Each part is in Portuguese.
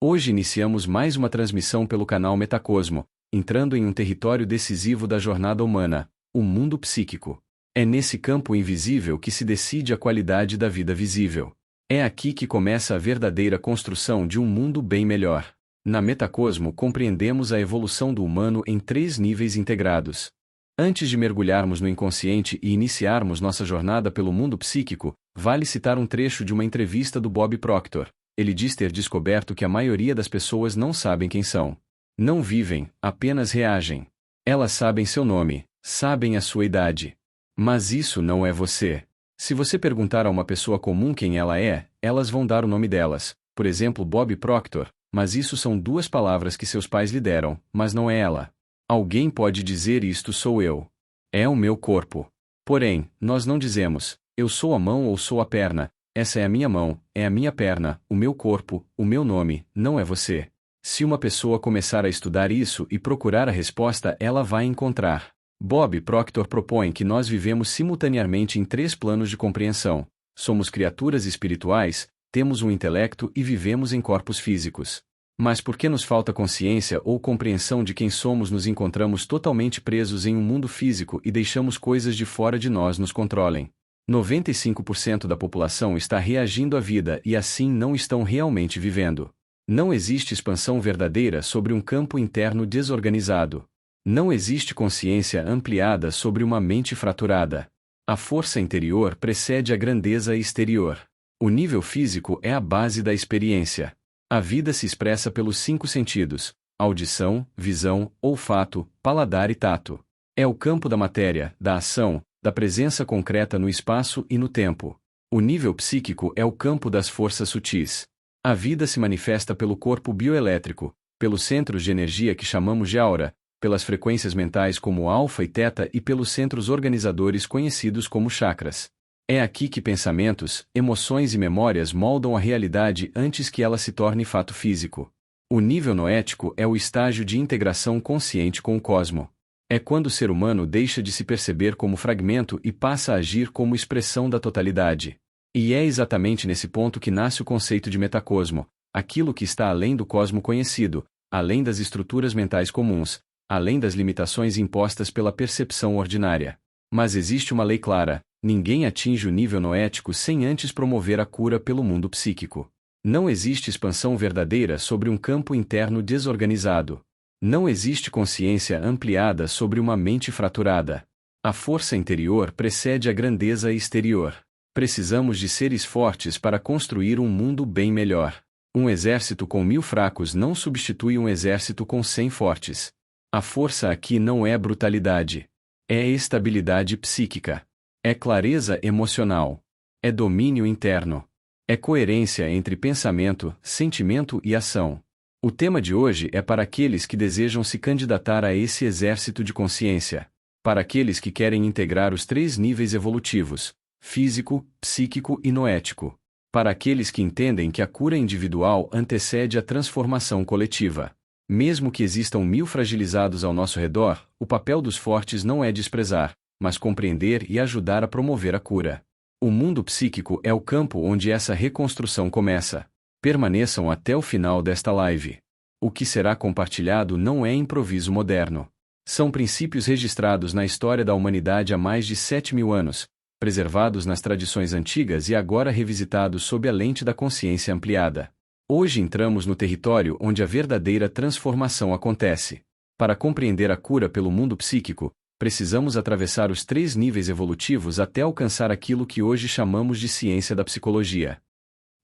Hoje iniciamos mais uma transmissão pelo canal Metacosmo, entrando em um território decisivo da jornada humana, o mundo psíquico. É nesse campo invisível que se decide a qualidade da vida visível. É aqui que começa a verdadeira construção de um mundo bem melhor. Na Metacosmo compreendemos a evolução do humano em 3 níveis integrados. Antes de mergulharmos no inconsciente e iniciarmos nossa jornada pelo mundo psíquico, vale citar um trecho de uma entrevista do Bob Proctor. Ele diz ter descoberto que a maioria das pessoas não sabem quem são. Não vivem, apenas reagem. Elas sabem seu nome, sabem a sua idade. Mas isso não é você. Se você perguntar a uma pessoa comum quem ela é, elas vão dar o nome delas, por exemplo Bob Proctor, mas isso são 2 palavras que seus pais lhe deram, mas não é ela. Alguém pode dizer isto sou eu. É o meu corpo. Porém, nós não dizemos, eu sou a mão ou sou a perna, essa é a minha mão, é a minha perna, o meu corpo, o meu nome, não é você. Se uma pessoa começar a estudar isso e procurar a resposta, ela vai encontrar. Bob Proctor propõe que nós vivemos simultaneamente em 3 planos de compreensão. Somos criaturas espirituais, temos um intelecto e vivemos em corpos físicos. Mas porque nos falta consciência ou compreensão de quem somos, nos encontramos totalmente presos em um mundo físico e deixamos coisas de fora de nós nos controlem. 95% da população está reagindo à vida e assim não estão realmente vivendo. Não existe expansão verdadeira sobre um campo interno desorganizado. Não existe consciência ampliada sobre uma mente fraturada. A força interior precede a grandeza exterior. O nível físico é a base da experiência. A vida se expressa pelos 5 sentidos: audição, visão, olfato, paladar e tato. É o campo da matéria, da ação, da presença concreta no espaço e no tempo. O nível psíquico é o campo das forças sutis. A vida se manifesta pelo corpo bioelétrico, pelos centros de energia que chamamos de aura, pelas frequências mentais como alfa e teta e pelos centros organizadores conhecidos como chakras. É aqui que pensamentos, emoções e memórias moldam a realidade antes que ela se torne fato físico. O nível noético é o estágio de integração consciente com o cosmo. É quando o ser humano deixa de se perceber como fragmento e passa a agir como expressão da totalidade. E é exatamente nesse ponto que nasce o conceito de metacosmo, aquilo que está além do cosmo conhecido, além das estruturas mentais comuns, além das limitações impostas pela percepção ordinária. Mas existe uma lei clara: ninguém atinge o nível noético sem antes promover a cura pelo mundo psíquico. Não existe expansão verdadeira sobre um campo interno desorganizado. Não existe consciência ampliada sobre uma mente fraturada. A força interior precede a grandeza exterior. Precisamos de seres fortes para construir um mundo bem melhor. Um exército com 1000 fracos não substitui um exército com 100 fortes. A força aqui não é brutalidade. É estabilidade psíquica. É clareza emocional. É domínio interno. É coerência entre pensamento, sentimento e ação. O tema de hoje é para aqueles que desejam se candidatar a esse exército de consciência. Para aqueles que querem integrar os 3 níveis evolutivos: físico, psíquico e noético. Para aqueles que entendem que a cura individual antecede a transformação coletiva. Mesmo que existam 1000 fragilizados ao nosso redor, o papel dos fortes não é desprezar, mas compreender e ajudar a promover a cura. O mundo psíquico é o campo onde essa reconstrução começa. Permaneçam até o final desta live. O que será compartilhado não é improviso moderno. São princípios registrados na história da humanidade há mais de 7000 anos, preservados nas tradições antigas e agora revisitados sob a lente da consciência ampliada. Hoje entramos no território onde a verdadeira transformação acontece. Para compreender a cura pelo mundo psíquico, precisamos atravessar os 3 níveis evolutivos até alcançar aquilo que hoje chamamos de ciência da psicologia.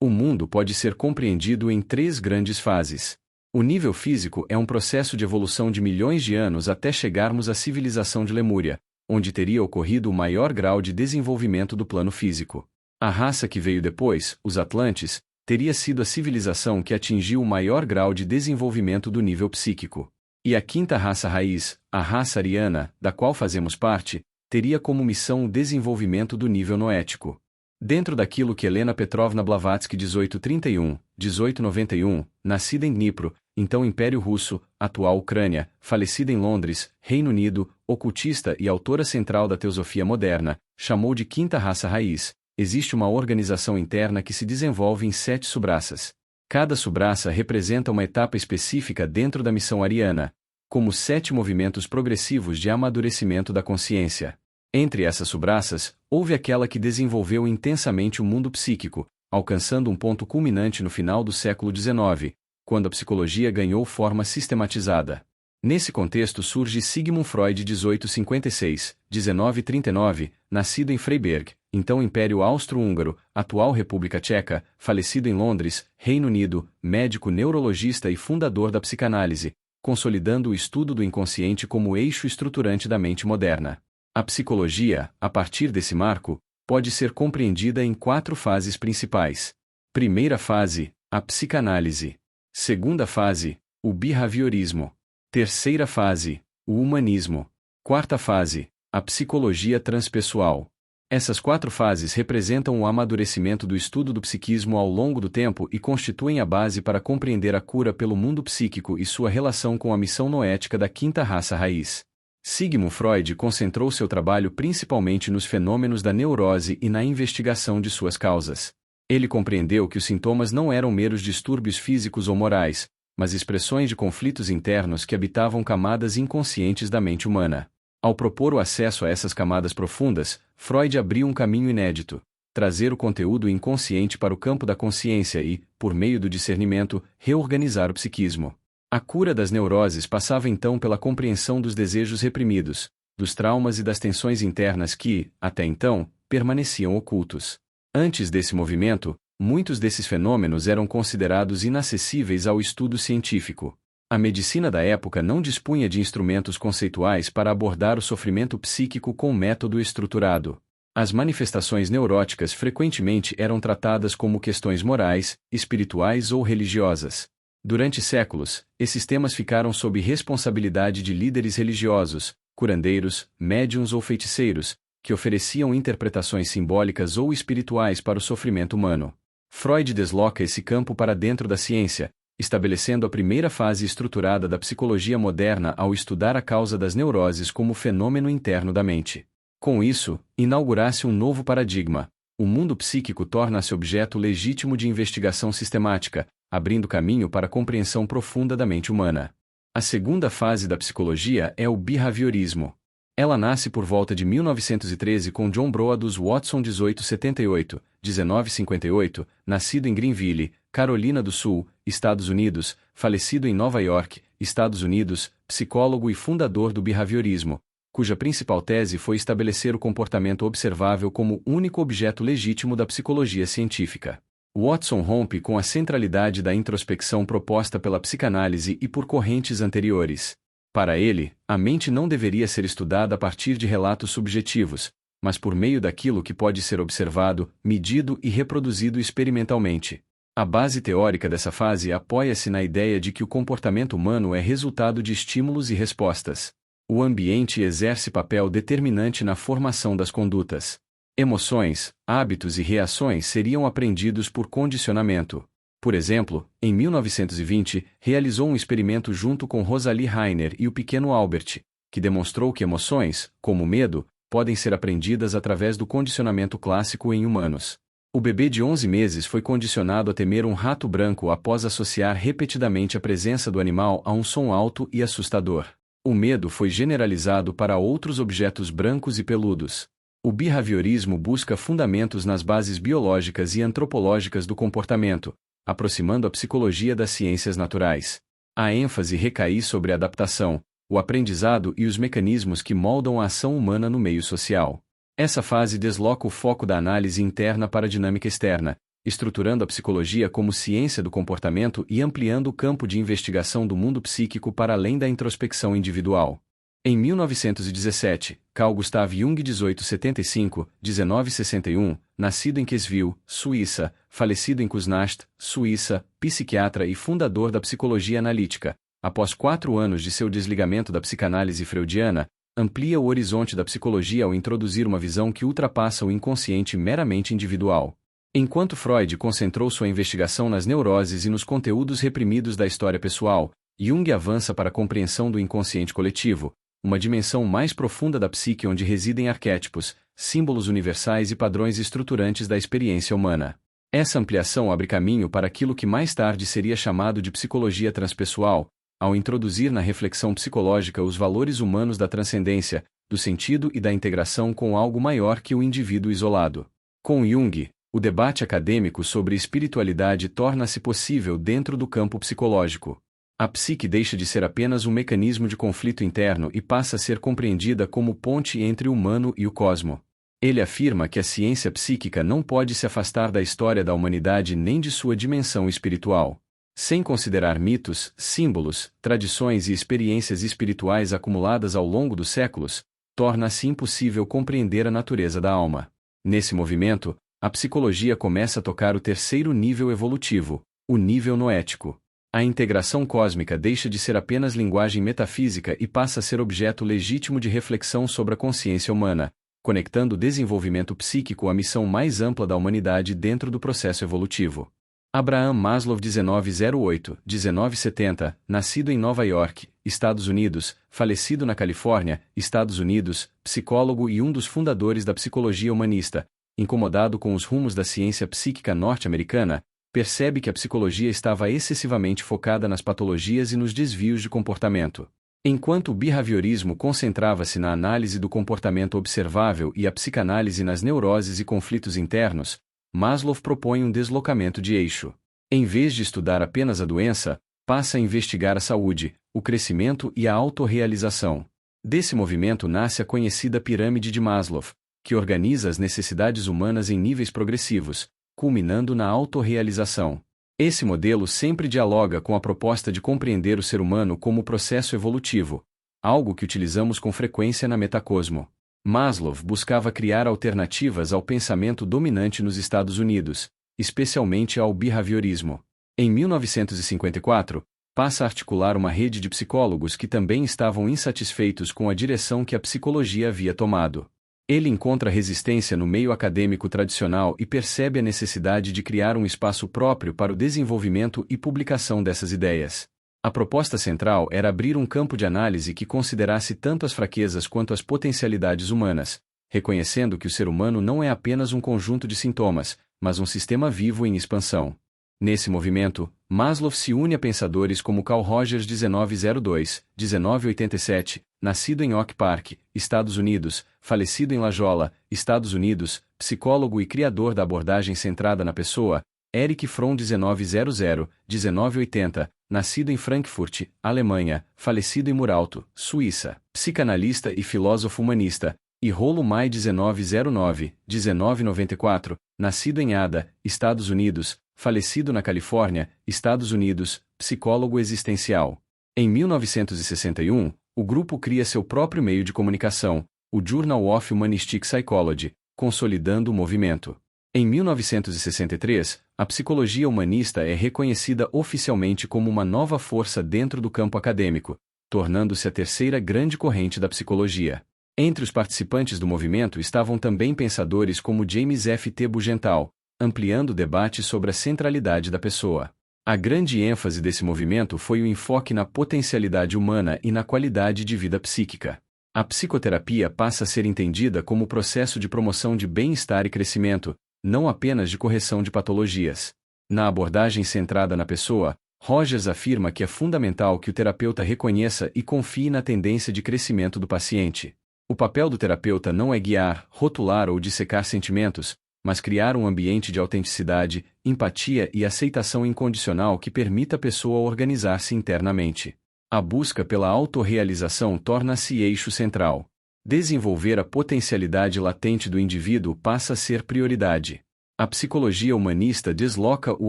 O mundo pode ser compreendido em 3 grandes fases. O nível físico é um processo de evolução de milhões de anos até chegarmos à civilização de Lemúria, onde teria ocorrido o maior grau de desenvolvimento do plano físico. A raça que veio depois, os Atlantes, teria sido a civilização que atingiu o maior grau de desenvolvimento do nível psíquico. E a 5ª raça raiz, a raça ariana, da qual fazemos parte, teria como missão o desenvolvimento do nível noético. Dentro daquilo que Helena Petrovna Blavatsky 1831-1891, nascida em Dnipro, então Império Russo, atual Ucrânia, falecida em Londres, Reino Unido, ocultista e autora central da teosofia moderna, chamou de 5ª raça raiz. Existe uma organização interna que se desenvolve em 7 subraças. Cada subraça representa uma etapa específica dentro da missão ariana, como 7 movimentos progressivos de amadurecimento da consciência. Entre essas subraças, houve aquela que desenvolveu intensamente o mundo psíquico, alcançando um ponto culminante no final do século XIX, quando a psicologia ganhou forma sistematizada. Nesse contexto surge Sigmund Freud, 1856-1939, nascido em Freiberg, então Império Austro-Húngaro, atual República Tcheca, falecido em Londres, Reino Unido, médico neurologista e fundador da psicanálise, consolidando o estudo do inconsciente como eixo estruturante da mente moderna. A psicologia, a partir desse marco, pode ser compreendida em 4 fases principais. Primeira fase, a psicanálise. Segunda fase, o behaviorismo. Terceira fase, o humanismo. Quarta fase, a psicologia transpessoal. Essas 4 fases representam o amadurecimento do estudo do psiquismo ao longo do tempo e constituem a base para compreender a cura pelo mundo psíquico e sua relação com a missão noética da quinta raça raiz. Sigmund Freud concentrou seu trabalho principalmente nos fenômenos da neurose e na investigação de suas causas. Ele compreendeu que os sintomas não eram meros distúrbios físicos ou morais, mas expressões de conflitos internos que habitavam camadas inconscientes da mente humana. Ao propor o acesso a essas camadas profundas, Freud abriu um caminho inédito: trazer o conteúdo inconsciente para o campo da consciência e, por meio do discernimento, reorganizar o psiquismo. A cura das neuroses passava então pela compreensão dos desejos reprimidos, dos traumas e das tensões internas que, até então, permaneciam ocultos. Antes desse movimento, muitos desses fenômenos eram considerados inacessíveis ao estudo científico. A medicina da época não dispunha de instrumentos conceituais para abordar o sofrimento psíquico com método estruturado. As manifestações neuróticas frequentemente eram tratadas como questões morais, espirituais ou religiosas. Durante séculos, esses temas ficaram sob responsabilidade de líderes religiosos, curandeiros, médiuns ou feiticeiros, que ofereciam interpretações simbólicas ou espirituais para o sofrimento humano. Freud desloca esse campo para dentro da ciência, estabelecendo a primeira fase estruturada da psicologia moderna ao estudar a causa das neuroses como fenômeno interno da mente. Com isso, inaugura-se um novo paradigma. O mundo psíquico torna-se objeto legítimo de investigação sistemática, abrindo caminho para a compreensão profunda da mente humana. A segunda fase da psicologia é o behaviorismo. Ela nasce por volta de 1913 com John Broadus Watson, 1878-1958, nascido em Greenville, Carolina do Sul, Estados Unidos, falecido em Nova York, Estados Unidos, psicólogo e fundador do behaviorismo, cuja principal tese foi estabelecer o comportamento observável como único objeto legítimo da psicologia científica. Watson rompe com a centralidade da introspecção proposta pela psicanálise e por correntes anteriores. Para ele, a mente não deveria ser estudada a partir de relatos subjetivos, mas por meio daquilo que pode ser observado, medido e reproduzido experimentalmente. A base teórica dessa fase apoia-se na ideia de que o comportamento humano é resultado de estímulos e respostas. O ambiente exerce papel determinante na formação das condutas. Emoções, hábitos e reações seriam aprendidos por condicionamento. Por exemplo, em 1920, realizou um experimento junto com Rosalie Rainer e o pequeno Albert, que demonstrou que emoções, como medo, podem ser aprendidas através do condicionamento clássico em humanos. O bebê de 11 meses foi condicionado a temer um rato branco após associar repetidamente a presença do animal a um som alto e assustador. O medo foi generalizado para outros objetos brancos e peludos. O behaviorismo busca fundamentos nas bases biológicas e antropológicas do comportamento, aproximando a psicologia das ciências naturais. A ênfase recai sobre a adaptação, o aprendizado e os mecanismos que moldam a ação humana no meio social. Essa fase desloca o foco da análise interna para a dinâmica externa, estruturando a psicologia como ciência do comportamento e ampliando o campo de investigação do mundo psíquico para além da introspecção individual. Em 1917, Carl Gustav Jung, 1875-1961, nascido em Queensville, Suíça, falecido em Kuznast, Suíça, psiquiatra e fundador da psicologia analítica, após 4 anos de seu desligamento da psicanálise freudiana, amplia o horizonte da psicologia ao introduzir uma visão que ultrapassa o inconsciente meramente individual. Enquanto Freud concentrou sua investigação nas neuroses e nos conteúdos reprimidos da história pessoal, Jung avança para a compreensão do inconsciente coletivo, uma dimensão mais profunda da psique onde residem arquétipos, símbolos universais e padrões estruturantes da experiência humana. Essa ampliação abre caminho para aquilo que mais tarde seria chamado de psicologia transpessoal, ao introduzir na reflexão psicológica os valores humanos da transcendência, do sentido e da integração com algo maior que o indivíduo isolado. Com Jung, o debate acadêmico sobre espiritualidade torna-se possível dentro do campo psicológico. A psique deixa de ser apenas um mecanismo de conflito interno e passa a ser compreendida como ponte entre o humano e o cosmo. Ele afirma que a ciência psíquica não pode se afastar da história da humanidade nem de sua dimensão espiritual. Sem considerar mitos, símbolos, tradições e experiências espirituais acumuladas ao longo dos séculos, torna-se impossível compreender a natureza da alma. Nesse movimento, a psicologia começa a tocar o terceiro nível evolutivo, o nível noético. A integração cósmica deixa de ser apenas linguagem metafísica e passa a ser objeto legítimo de reflexão sobre a consciência humana, conectando o desenvolvimento psíquico à missão mais ampla da humanidade dentro do processo evolutivo. Abraham Maslow 1908-1970, nascido em Nova York, Estados Unidos, falecido na Califórnia, Estados Unidos, psicólogo e um dos fundadores da psicologia humanista, incomodado com os rumos da ciência psíquica norte-americana, percebe que a psicologia estava excessivamente focada nas patologias e nos desvios de comportamento. Enquanto o behaviorismo concentrava-se na análise do comportamento observável e a psicanálise nas neuroses e conflitos internos, Maslow propõe um deslocamento de eixo. Em vez de estudar apenas a doença, passa a investigar a saúde, o crescimento e a autorrealização. Desse movimento nasce a conhecida pirâmide de Maslow, que organiza as necessidades humanas em níveis progressivos, culminando na autorrealização. Esse modelo sempre dialoga com a proposta de compreender o ser humano como processo evolutivo, algo que utilizamos com frequência na Metacosmo. Maslow buscava criar alternativas ao pensamento dominante nos Estados Unidos, especialmente ao behaviorismo. Em 1954, passa a articular uma rede de psicólogos que também estavam insatisfeitos com a direção que a psicologia havia tomado. Ele encontra resistência no meio acadêmico tradicional e percebe a necessidade de criar um espaço próprio para o desenvolvimento e publicação dessas ideias. A proposta central era abrir um campo de análise que considerasse tanto as fraquezas quanto as potencialidades humanas, reconhecendo que o ser humano não é apenas um conjunto de sintomas, mas um sistema vivo em expansão. Nesse movimento, Maslow se une a pensadores como Carl Rogers 1902-1987, nascido em Oak Park, Estados Unidos, falecido em La Jolla, Estados Unidos, psicólogo e criador da abordagem centrada na pessoa, Erich Fromm 1900-1980, nascido em Frankfurt, Alemanha, falecido em Muralto, Suíça, psicanalista e filósofo humanista, e Rollo May 1909-1994, nascido em Ada, Estados Unidos, falecido na Califórnia, Estados Unidos, psicólogo existencial. Em 1961, o grupo cria seu próprio meio de comunicação, o Journal of Humanistic Psychology, consolidando o movimento. Em 1963, a psicologia humanista é reconhecida oficialmente como uma nova força dentro do campo acadêmico, tornando-se a terceira grande corrente da psicologia. Entre os participantes do movimento estavam também pensadores como James F. T. Bugental, ampliando o debate sobre a centralidade da pessoa. A grande ênfase desse movimento foi o enfoque na potencialidade humana e na qualidade de vida psíquica. A psicoterapia passa a ser entendida como processo de promoção de bem-estar e crescimento, não apenas de correção de patologias. Na abordagem centrada na pessoa, Rogers afirma que é fundamental que o terapeuta reconheça e confie na tendência de crescimento do paciente. O papel do terapeuta não é guiar, rotular ou dissecar sentimentos, mas criar um ambiente de autenticidade, empatia e aceitação incondicional que permita à pessoa organizar-se internamente. A busca pela autorrealização torna-se eixo central. Desenvolver a potencialidade latente do indivíduo passa a ser prioridade. A psicologia humanista desloca o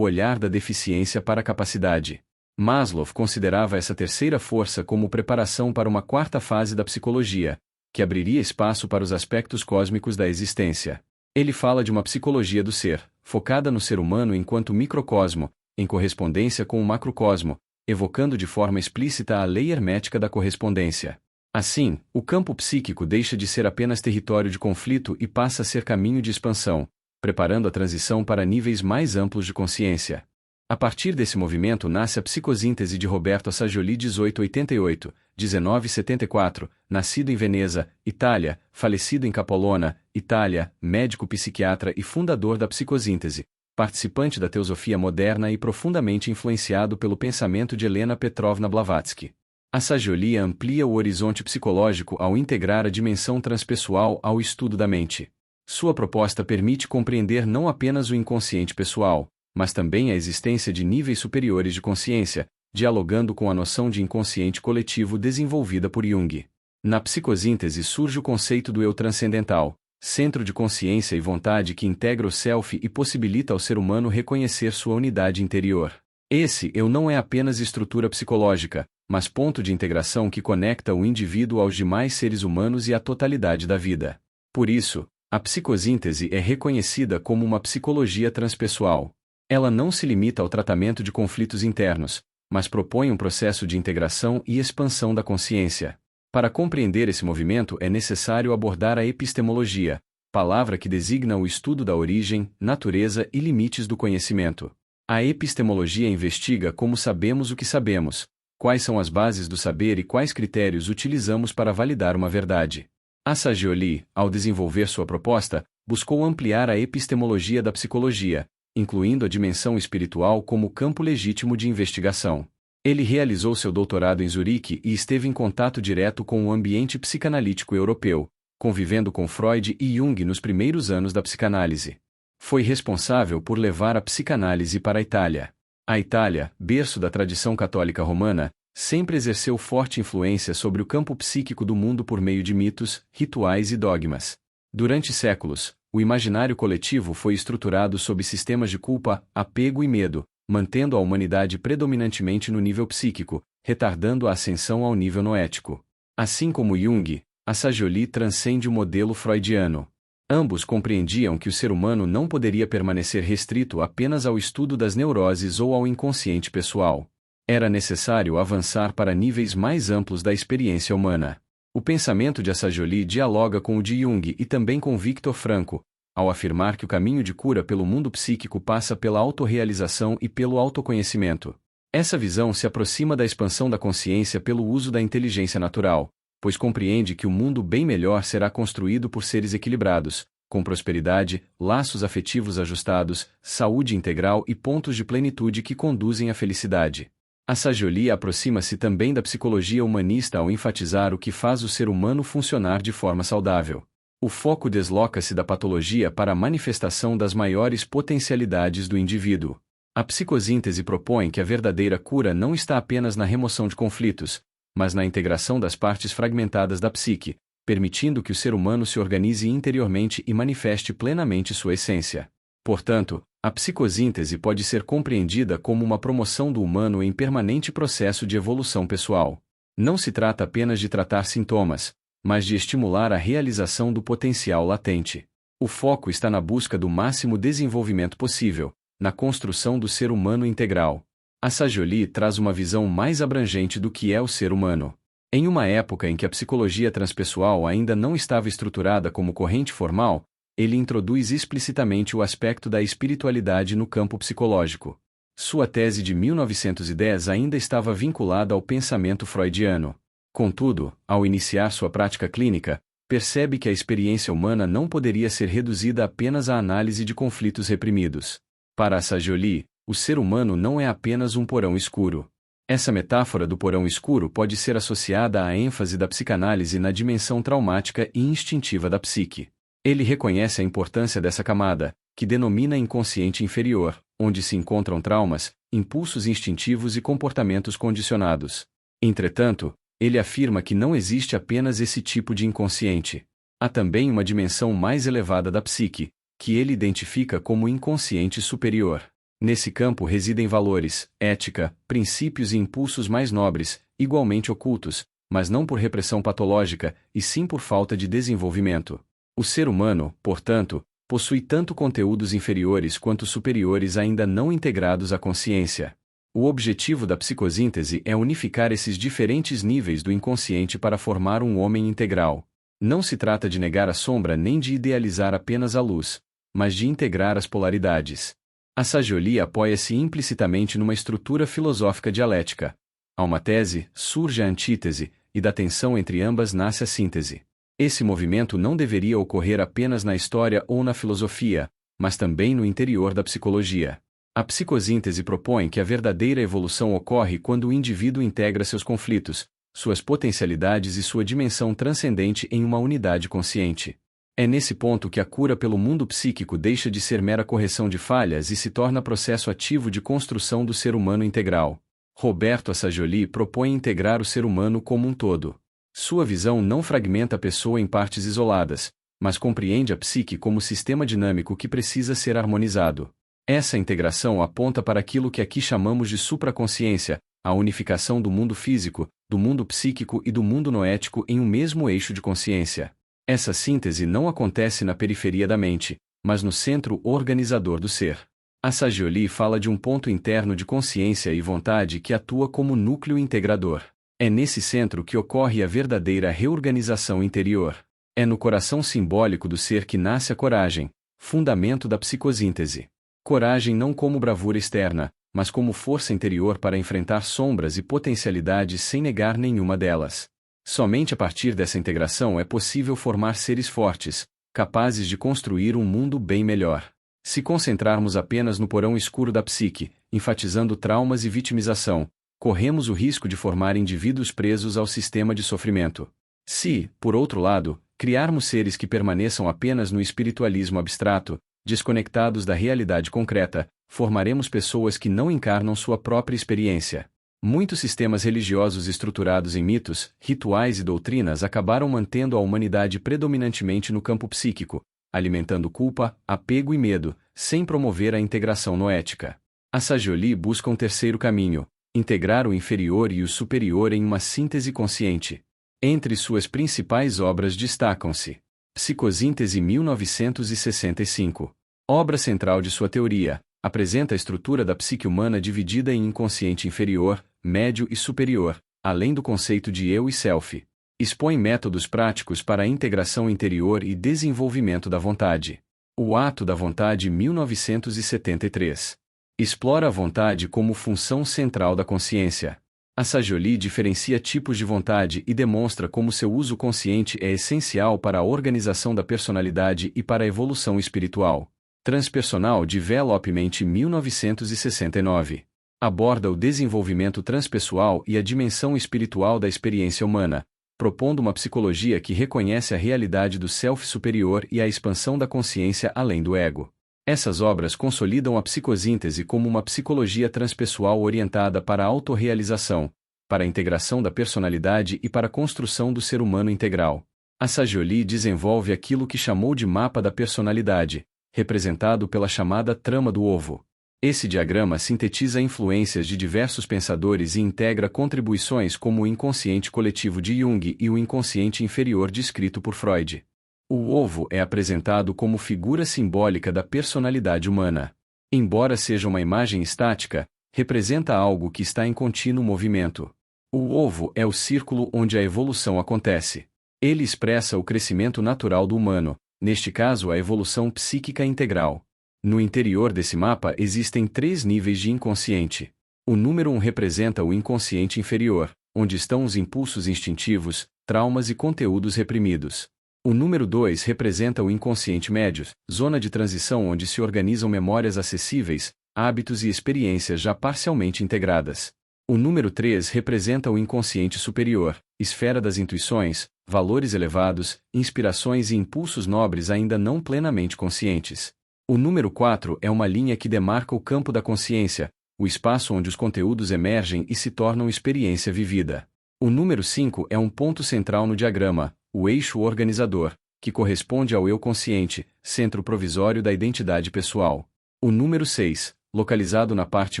olhar da deficiência para a capacidade. Maslow considerava essa terceira força como preparação para uma quarta fase da psicologia, que abriria espaço para os aspectos cósmicos da existência. Ele fala de uma psicologia do ser, focada no ser humano enquanto microcosmo, em correspondência com o macrocosmo, evocando de forma explícita a lei hermética da correspondência. Assim, o campo psíquico deixa de ser apenas território de conflito e passa a ser caminho de expansão, preparando a transição para níveis mais amplos de consciência. A partir desse movimento nasce a psicosíntese de Roberto Assagioli 1888-1974, nascido em Veneza, Itália, falecido em Capolona, Itália, médico psiquiatra e fundador da psicosíntese, participante da teosofia moderna e profundamente influenciado pelo pensamento de Helena Petrovna Blavatsky. A Sagioli amplia o horizonte psicológico ao integrar a dimensão transpessoal ao estudo da mente. Sua proposta permite compreender não apenas o inconsciente pessoal, mas também a existência de níveis superiores de consciência, dialogando com a noção de inconsciente coletivo desenvolvida por Jung. Na psicosíntese surge o conceito do eu transcendental, centro de consciência e vontade que integra o self e possibilita ao ser humano reconhecer sua unidade interior. Esse eu não é apenas estrutura psicológica, mas ponto de integração que conecta o indivíduo aos demais seres humanos e à totalidade da vida. Por isso, a psicosíntese é reconhecida como uma psicologia transpessoal. Ela não se limita ao tratamento de conflitos internos, mas propõe um processo de integração e expansão da consciência. Para compreender esse movimento é necessário abordar a epistemologia, palavra que designa o estudo da origem, natureza e limites do conhecimento. A epistemologia investiga como sabemos o que sabemos, quais são as bases do saber e quais critérios utilizamos para validar uma verdade. A Sagioli, ao desenvolver sua proposta, buscou ampliar a epistemologia da psicologia, incluindo a dimensão espiritual como campo legítimo de investigação. Ele realizou seu doutorado em Zurique e esteve em contato direto com o ambiente psicanalítico europeu, convivendo com Freud e Jung nos primeiros anos da psicanálise. Foi responsável por levar a psicanálise para a Itália. A Itália, berço da tradição católica romana, sempre exerceu forte influência sobre o campo psíquico do mundo por meio de mitos, rituais e dogmas. Durante séculos, o imaginário coletivo foi estruturado sob sistemas de culpa, apego e medo, mantendo a humanidade predominantemente no nível psíquico, retardando a ascensão ao nível noético. Assim como Jung, a Sagioli transcende o modelo freudiano. Ambos compreendiam que o ser humano não poderia permanecer restrito apenas ao estudo das neuroses ou ao inconsciente pessoal. Era necessário avançar para níveis mais amplos da experiência humana. O pensamento de Sagioli dialoga com o de Jung e também com Viktor Frankl, ao afirmar que o caminho de cura pelo mundo psíquico passa pela autorrealização e pelo autoconhecimento. Essa visão se aproxima da expansão da consciência pelo uso da inteligência natural, pois compreende que o mundo bem melhor será construído por seres equilibrados, com prosperidade, laços afetivos ajustados, saúde integral e pontos de plenitude que conduzem à felicidade. A Sagioli aproxima-se também da psicologia humanista ao enfatizar o que faz o ser humano funcionar de forma saudável. O foco desloca-se da patologia para a manifestação das maiores potencialidades do indivíduo. A psicosíntese propõe que a verdadeira cura não está apenas na remoção de conflitos, mas na integração das partes fragmentadas da psique, permitindo que o ser humano se organize interiormente e manifeste plenamente sua essência. Portanto, a psicosíntese pode ser compreendida como uma promoção do humano em permanente processo de evolução pessoal. Não se trata apenas de tratar sintomas, mas de estimular a realização do potencial latente. O foco está na busca do máximo desenvolvimento possível, na construção do ser humano integral. A Sagioli traz uma visão mais abrangente do que é o ser humano. Em uma época em que a psicologia transpessoal ainda não estava estruturada como corrente formal, ele introduz explicitamente o aspecto da espiritualidade no campo psicológico. Sua tese de 1910 ainda estava vinculada ao pensamento freudiano. Contudo, ao iniciar sua prática clínica, percebe que a experiência humana não poderia ser reduzida apenas à análise de conflitos reprimidos. Para a Sagioli, o ser humano não é apenas um porão escuro. Essa metáfora do porão escuro pode ser associada à ênfase da psicanálise na dimensão traumática e instintiva da psique. Ele reconhece a importância dessa camada, que denomina inconsciente inferior, onde se encontram traumas, impulsos instintivos e comportamentos condicionados. Entretanto, ele afirma que não existe apenas esse tipo de inconsciente. Há também uma dimensão mais elevada da psique, que ele identifica como inconsciente superior. Nesse campo residem valores, ética, princípios e impulsos mais nobres, igualmente ocultos, mas não por repressão patológica, e sim por falta de desenvolvimento. O ser humano, portanto, possui tanto conteúdos inferiores quanto superiores ainda não integrados à consciência. O objetivo da psicosíntese é unificar esses diferentes níveis do inconsciente para formar um homem integral. Não se trata de negar a sombra nem de idealizar apenas a luz, mas de integrar as polaridades. A Sagioli apoia-se implicitamente numa estrutura filosófica dialética. Há uma tese, surge a antítese, e da tensão entre ambas nasce a síntese. Esse movimento não deveria ocorrer apenas na história ou na filosofia, mas também no interior da psicologia. A psicosíntese propõe que a verdadeira evolução ocorre quando o indivíduo integra seus conflitos, suas potencialidades e sua dimensão transcendente em uma unidade consciente. É nesse ponto que a cura pelo mundo psíquico deixa de ser mera correção de falhas e se torna processo ativo de construção do ser humano integral. Roberto Assagioli propõe integrar o ser humano como um todo. Sua visão não fragmenta a pessoa em partes isoladas, mas compreende a psique como sistema dinâmico que precisa ser harmonizado. Essa integração aponta para aquilo que aqui chamamos de supraconsciência, a unificação do mundo físico, do mundo psíquico e do mundo noético em um mesmo eixo de consciência. Essa síntese não acontece na periferia da mente, mas no centro organizador do ser. Assagioli fala de um ponto interno de consciência e vontade que atua como núcleo integrador. É nesse centro que ocorre a verdadeira reorganização interior. É no coração simbólico do ser que nasce a coragem, fundamento da psicosíntese. Coragem não como bravura externa, mas como força interior para enfrentar sombras e potencialidades sem negar nenhuma delas. Somente a partir dessa integração é possível formar seres fortes, capazes de construir um mundo bem melhor. Se concentrarmos apenas no porão escuro da psique, enfatizando traumas e vitimização, corremos o risco de formar indivíduos presos ao sistema de sofrimento. Se, por outro lado, criarmos seres que permaneçam apenas no espiritualismo abstrato, desconectados da realidade concreta, formaremos pessoas que não encarnam sua própria experiência. Muitos sistemas religiosos estruturados em mitos, rituais e doutrinas acabaram mantendo a humanidade predominantemente no campo psíquico, alimentando culpa, apego e medo, sem promover a integração noética. Assagioli busca um terceiro caminho: integrar o inferior e o superior em uma síntese consciente. Entre suas principais obras destacam-se Psicosíntese 1965. Obra central de sua teoria, apresenta a estrutura da psique humana dividida em inconsciente inferior, médio e superior, além do conceito de eu e self. Expõe métodos práticos para a integração interior e desenvolvimento da vontade. O Ato da Vontade 1973. Explora a vontade como função central da consciência. Assagioli diferencia tipos de vontade e demonstra como seu uso consciente é essencial para a organização da personalidade e para a evolução espiritual. Transpersonal Development 1969. Aborda o desenvolvimento transpessoal e a dimensão espiritual da experiência humana, propondo uma psicologia que reconhece a realidade do self superior e a expansão da consciência além do ego. Essas obras consolidam a psicosíntese como uma psicologia transpessoal orientada para a autorrealização, para a integração da personalidade e para a construção do ser humano integral. Assagioli desenvolve aquilo que chamou de mapa da personalidade, representado pela chamada trama do ovo. Esse diagrama sintetiza influências de diversos pensadores e integra contribuições como o inconsciente coletivo de Jung e o inconsciente inferior descrito por Freud. O ovo é apresentado como figura simbólica da personalidade humana. Embora seja uma imagem estática, representa algo que está em contínuo movimento. O ovo é o círculo onde a evolução acontece. Ele expressa o crescimento natural do humano, neste caso a evolução psíquica integral. No interior desse mapa existem 3 níveis de inconsciente. O número 1 representa o inconsciente inferior, onde estão os impulsos instintivos, traumas e conteúdos reprimidos. O número 2 representa o inconsciente médio, zona de transição onde se organizam memórias acessíveis, hábitos e experiências já parcialmente integradas. O número 3 representa o inconsciente superior, esfera das intuições, valores elevados, inspirações e impulsos nobres ainda não plenamente conscientes. O número 4 é uma linha que demarca o campo da consciência, o espaço onde os conteúdos emergem e se tornam experiência vivida. O número 5 é um ponto central no diagrama, o eixo organizador, que corresponde ao eu consciente, centro provisório da identidade pessoal. O número 6, localizado na parte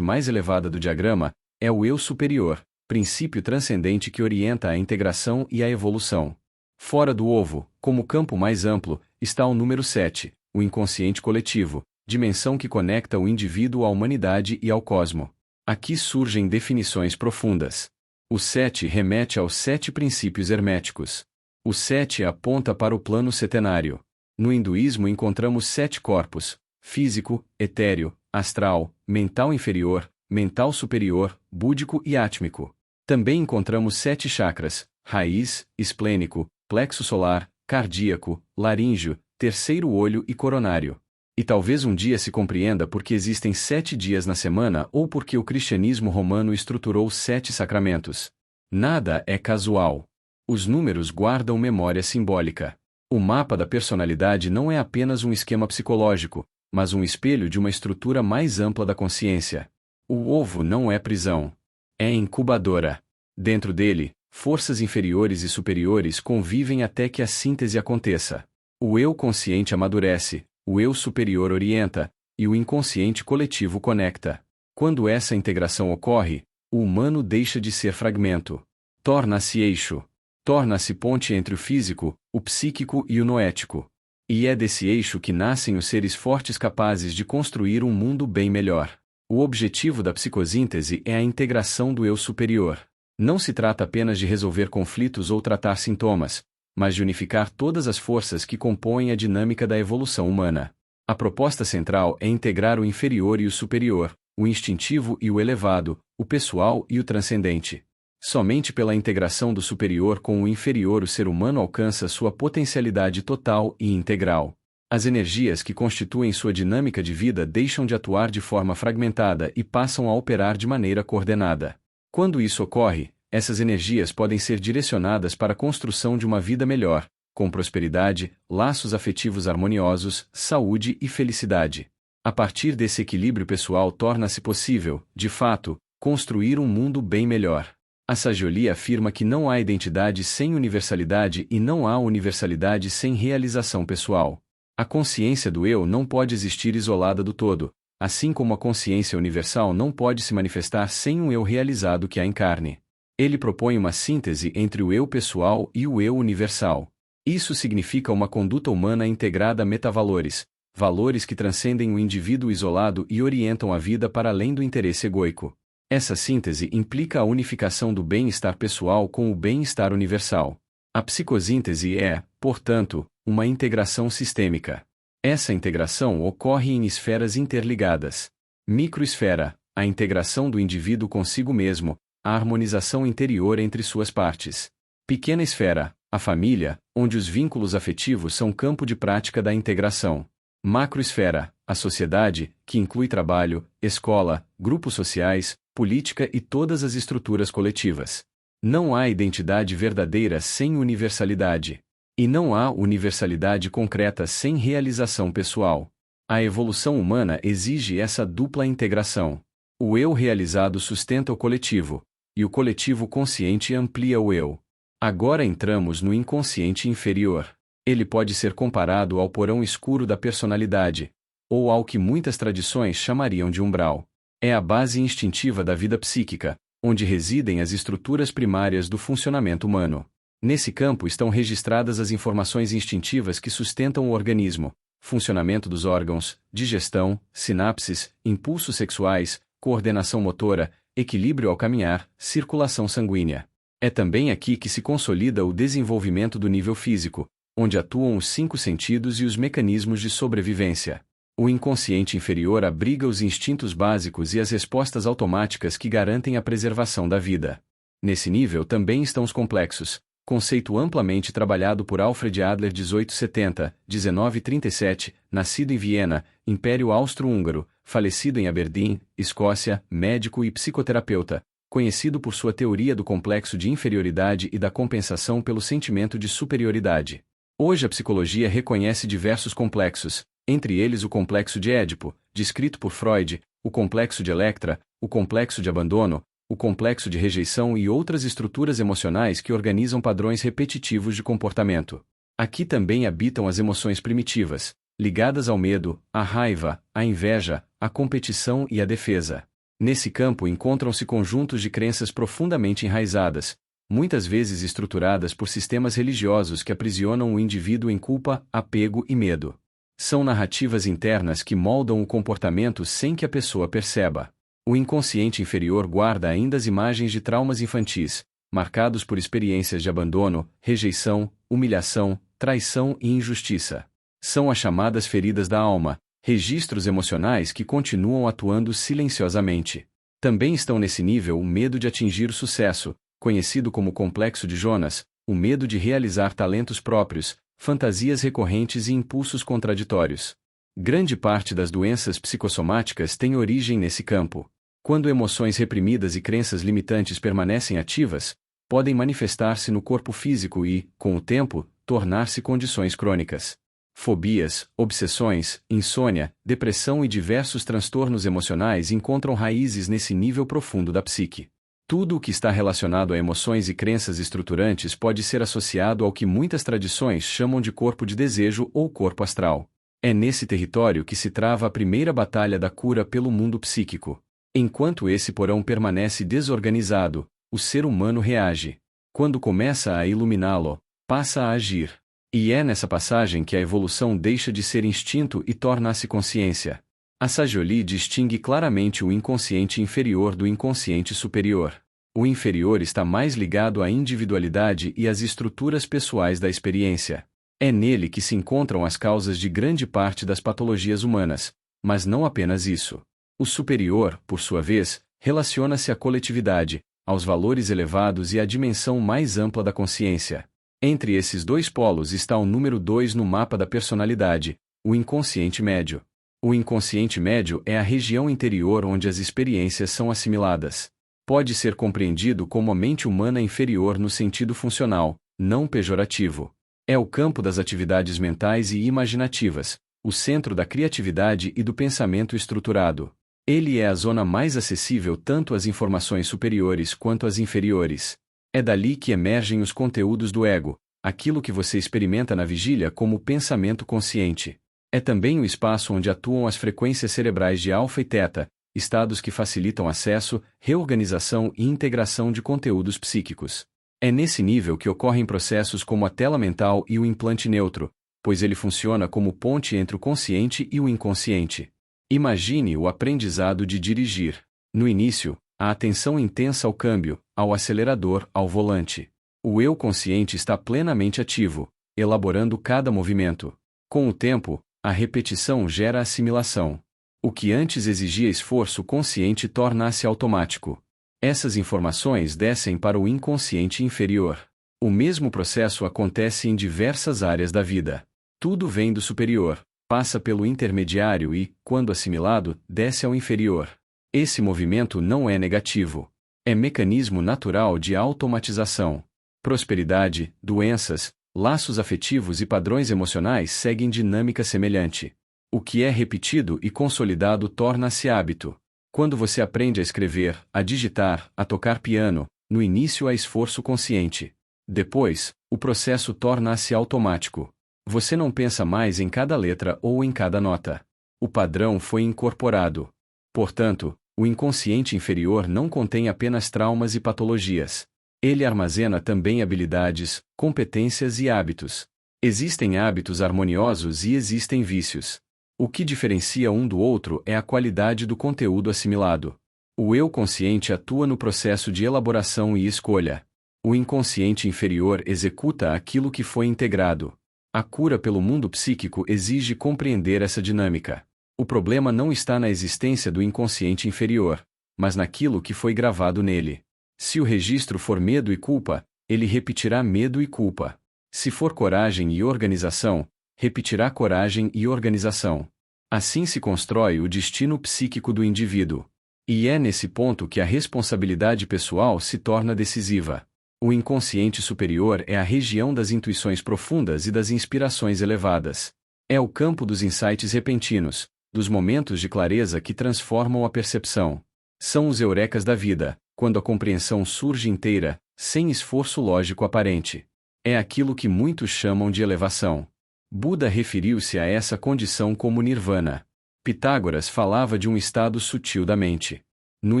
mais elevada do diagrama, é o eu superior, princípio transcendente que orienta a integração e a evolução. Fora do ovo, como campo mais amplo, está o número 7, o inconsciente coletivo, dimensão que conecta o indivíduo à humanidade e ao cosmo. Aqui surgem definições profundas. O 7 remete aos 7 princípios herméticos. O 7 aponta para o plano setenário. No hinduísmo encontramos 7 corpos: físico, etéreo, astral, mental inferior, mental superior, búdico e átmico. Também encontramos 7 chakras: raiz, esplênico, plexo solar, cardíaco, laríngeo, terceiro olho e coronário. E talvez um dia se compreenda porque existem 7 dias na semana ou porque o cristianismo romano estruturou 7 sacramentos. Nada é casual. Os números guardam memória simbólica. O mapa da personalidade não é apenas um esquema psicológico, mas um espelho de uma estrutura mais ampla da consciência. O ovo não é prisão. É incubadora. Dentro dele, forças inferiores e superiores convivem até que a síntese aconteça. O eu consciente amadurece, o eu superior orienta, e o inconsciente coletivo conecta. Quando essa integração ocorre, o humano deixa de ser fragmento. Torna-se eixo. Torna-se ponte entre o físico, o psíquico e o noético. E é desse eixo que nascem os seres fortes capazes de construir um mundo bem melhor. O objetivo da psicosíntese é a integração do eu superior. Não se trata apenas de resolver conflitos ou tratar sintomas, mas de unificar todas as forças que compõem a dinâmica da evolução humana. A proposta central é integrar o inferior e o superior, o instintivo e o elevado, o pessoal e o transcendente. Somente pela integração do superior com o inferior o ser humano alcança sua potencialidade total e integral. As energias que constituem sua dinâmica de vida deixam de atuar de forma fragmentada e passam a operar de maneira coordenada. Quando isso ocorre, essas energias podem ser direcionadas para a construção de uma vida melhor, com prosperidade, laços afetivos harmoniosos, saúde e felicidade. A partir desse equilíbrio pessoal torna-se possível, de fato, construir um mundo bem melhor. A Sagioli afirma que não há identidade sem universalidade e não há universalidade sem realização pessoal. A consciência do eu não pode existir isolada do todo, assim como a consciência universal não pode se manifestar sem um eu realizado que a encarne. Ele propõe uma síntese entre o eu pessoal e o eu universal. Isso significa uma conduta humana integrada a metavalores, valores que transcendem o indivíduo isolado e orientam a vida para além do interesse egoico. Essa síntese implica a unificação do bem-estar pessoal com o bem-estar universal. A psicosíntese é, portanto, uma integração sistêmica. Essa integração ocorre em esferas interligadas. Microesfera, a integração do indivíduo consigo mesmo, a harmonização interior entre suas partes. Pequena esfera, a família, onde os vínculos afetivos são campo de prática da integração. Macroesfera, a sociedade, que inclui trabalho, escola, grupos sociais, política e todas as estruturas coletivas. Não há identidade verdadeira sem universalidade. E não há universalidade concreta sem realização pessoal. A evolução humana exige essa dupla integração. O eu realizado sustenta o coletivo, e o coletivo consciente amplia o eu. Agora entramos no inconsciente inferior. Ele pode ser comparado ao porão escuro da personalidade, ou ao que muitas tradições chamariam de umbral. É a base instintiva da vida psíquica, onde residem as estruturas primárias do funcionamento humano. Nesse campo estão registradas as informações instintivas que sustentam o organismo, funcionamento dos órgãos, digestão, sinapses, impulsos sexuais, coordenação motora, equilíbrio ao caminhar, circulação sanguínea. É também aqui que se consolida o desenvolvimento do nível físico, onde atuam os 5 sentidos e os mecanismos de sobrevivência. O inconsciente inferior abriga os instintos básicos e as respostas automáticas que garantem a preservação da vida. Nesse nível também estão os complexos, conceito amplamente trabalhado por Alfred Adler 1870-1937, nascido em Viena, Império Austro-Húngaro, falecido em Aberdeen, Escócia, médico e psicoterapeuta, conhecido por sua teoria do complexo de inferioridade e da compensação pelo sentimento de superioridade. Hoje a psicologia reconhece diversos complexos, entre eles o complexo de Édipo, descrito por Freud, o complexo de Electra, o complexo de abandono, o complexo de rejeição e outras estruturas emocionais que organizam padrões repetitivos de comportamento. Aqui também habitam as emoções primitivas, ligadas ao medo, à raiva, à inveja, à competição e à defesa. Nesse campo encontram-se conjuntos de crenças profundamente enraizadas, muitas vezes estruturadas por sistemas religiosos que aprisionam o indivíduo em culpa, apego e medo. São narrativas internas que moldam o comportamento sem que a pessoa perceba. O inconsciente inferior guarda ainda as imagens de traumas infantis, marcados por experiências de abandono, rejeição, humilhação, traição e injustiça. São as chamadas feridas da alma, registros emocionais que continuam atuando silenciosamente. Também estão nesse nível o medo de atingir o sucesso, conhecido como complexo de Jonas, o medo de realizar talentos próprios, fantasias recorrentes e impulsos contraditórios. Grande parte das doenças psicossomáticas tem origem nesse campo. Quando emoções reprimidas e crenças limitantes permanecem ativas, podem manifestar-se no corpo físico e, com o tempo, tornar-se condições crônicas. Fobias, obsessões, insônia, depressão e diversos transtornos emocionais encontram raízes nesse nível profundo da psique. Tudo o que está relacionado a emoções e crenças estruturantes pode ser associado ao que muitas tradições chamam de corpo de desejo ou corpo astral. É nesse território que se trava a primeira batalha da cura pelo mundo psíquico. Enquanto esse porão permanece desorganizado, o ser humano reage. Quando começa a iluminá-lo, passa a agir. E é nessa passagem que a evolução deixa de ser instinto e torna-se consciência. A Sagioli distingue claramente o inconsciente inferior do inconsciente superior. O inferior está mais ligado à individualidade e às estruturas pessoais da experiência. É nele que se encontram as causas de grande parte das patologias humanas, mas não apenas isso. O superior, por sua vez, relaciona-se à coletividade, aos valores elevados e à dimensão mais ampla da consciência. Entre esses dois polos está o número 2 no mapa da personalidade, o inconsciente médio. O inconsciente médio é a região interior onde as experiências são assimiladas. Pode ser compreendido como a mente humana inferior no sentido funcional, não pejorativo. É o campo das atividades mentais e imaginativas, o centro da criatividade e do pensamento estruturado. Ele é a zona mais acessível tanto às informações superiores quanto às inferiores. É dali que emergem os conteúdos do ego, aquilo que você experimenta na vigília como pensamento consciente. É também o espaço onde atuam as frequências cerebrais de alfa e teta, estados que facilitam acesso, reorganização e integração de conteúdos psíquicos. É nesse nível que ocorrem processos como a tela mental e o implante neutro, pois ele funciona como ponte entre o consciente e o inconsciente. Imagine o aprendizado de dirigir. No início, a atenção intensa ao câmbio, ao acelerador, ao volante. O eu consciente está plenamente ativo, elaborando cada movimento. Com o tempo, a repetição gera assimilação. O que antes exigia esforço consciente torna-se automático. Essas informações descem para o inconsciente inferior. O mesmo processo acontece em diversas áreas da vida. Tudo vem do superior, passa pelo intermediário e, quando assimilado, desce ao inferior. Esse movimento não é negativo. É mecanismo natural de automatização. Prosperidade, doenças, laços afetivos e padrões emocionais seguem dinâmica semelhante. O que é repetido e consolidado torna-se hábito. Quando você aprende a escrever, a digitar, a tocar piano, no início há esforço consciente. Depois, o processo torna-se automático. Você não pensa mais em cada letra ou em cada nota. O padrão foi incorporado. Portanto, o inconsciente inferior não contém apenas traumas e patologias. Ele armazena também habilidades, competências e hábitos. Existem hábitos harmoniosos e existem vícios. O que diferencia um do outro é a qualidade do conteúdo assimilado. O eu consciente atua no processo de elaboração e escolha. O inconsciente inferior executa aquilo que foi integrado. A cura pelo mundo psíquico exige compreender essa dinâmica. O problema não está na existência do inconsciente inferior, mas naquilo que foi gravado nele. Se o registro for medo e culpa, ele repetirá medo e culpa. Se for coragem e organização, repetirá coragem e organização. Assim se constrói o destino psíquico do indivíduo. E é nesse ponto que a responsabilidade pessoal se torna decisiva. O inconsciente superior é a região das intuições profundas e das inspirações elevadas. É o campo dos insights repentinos, dos momentos de clareza que transformam a percepção. São os eurecas da vida, quando a compreensão surge inteira, sem esforço lógico aparente. É aquilo que muitos chamam de elevação. Buda referiu-se a essa condição como nirvana. Pitágoras falava de um estado sutil da mente. No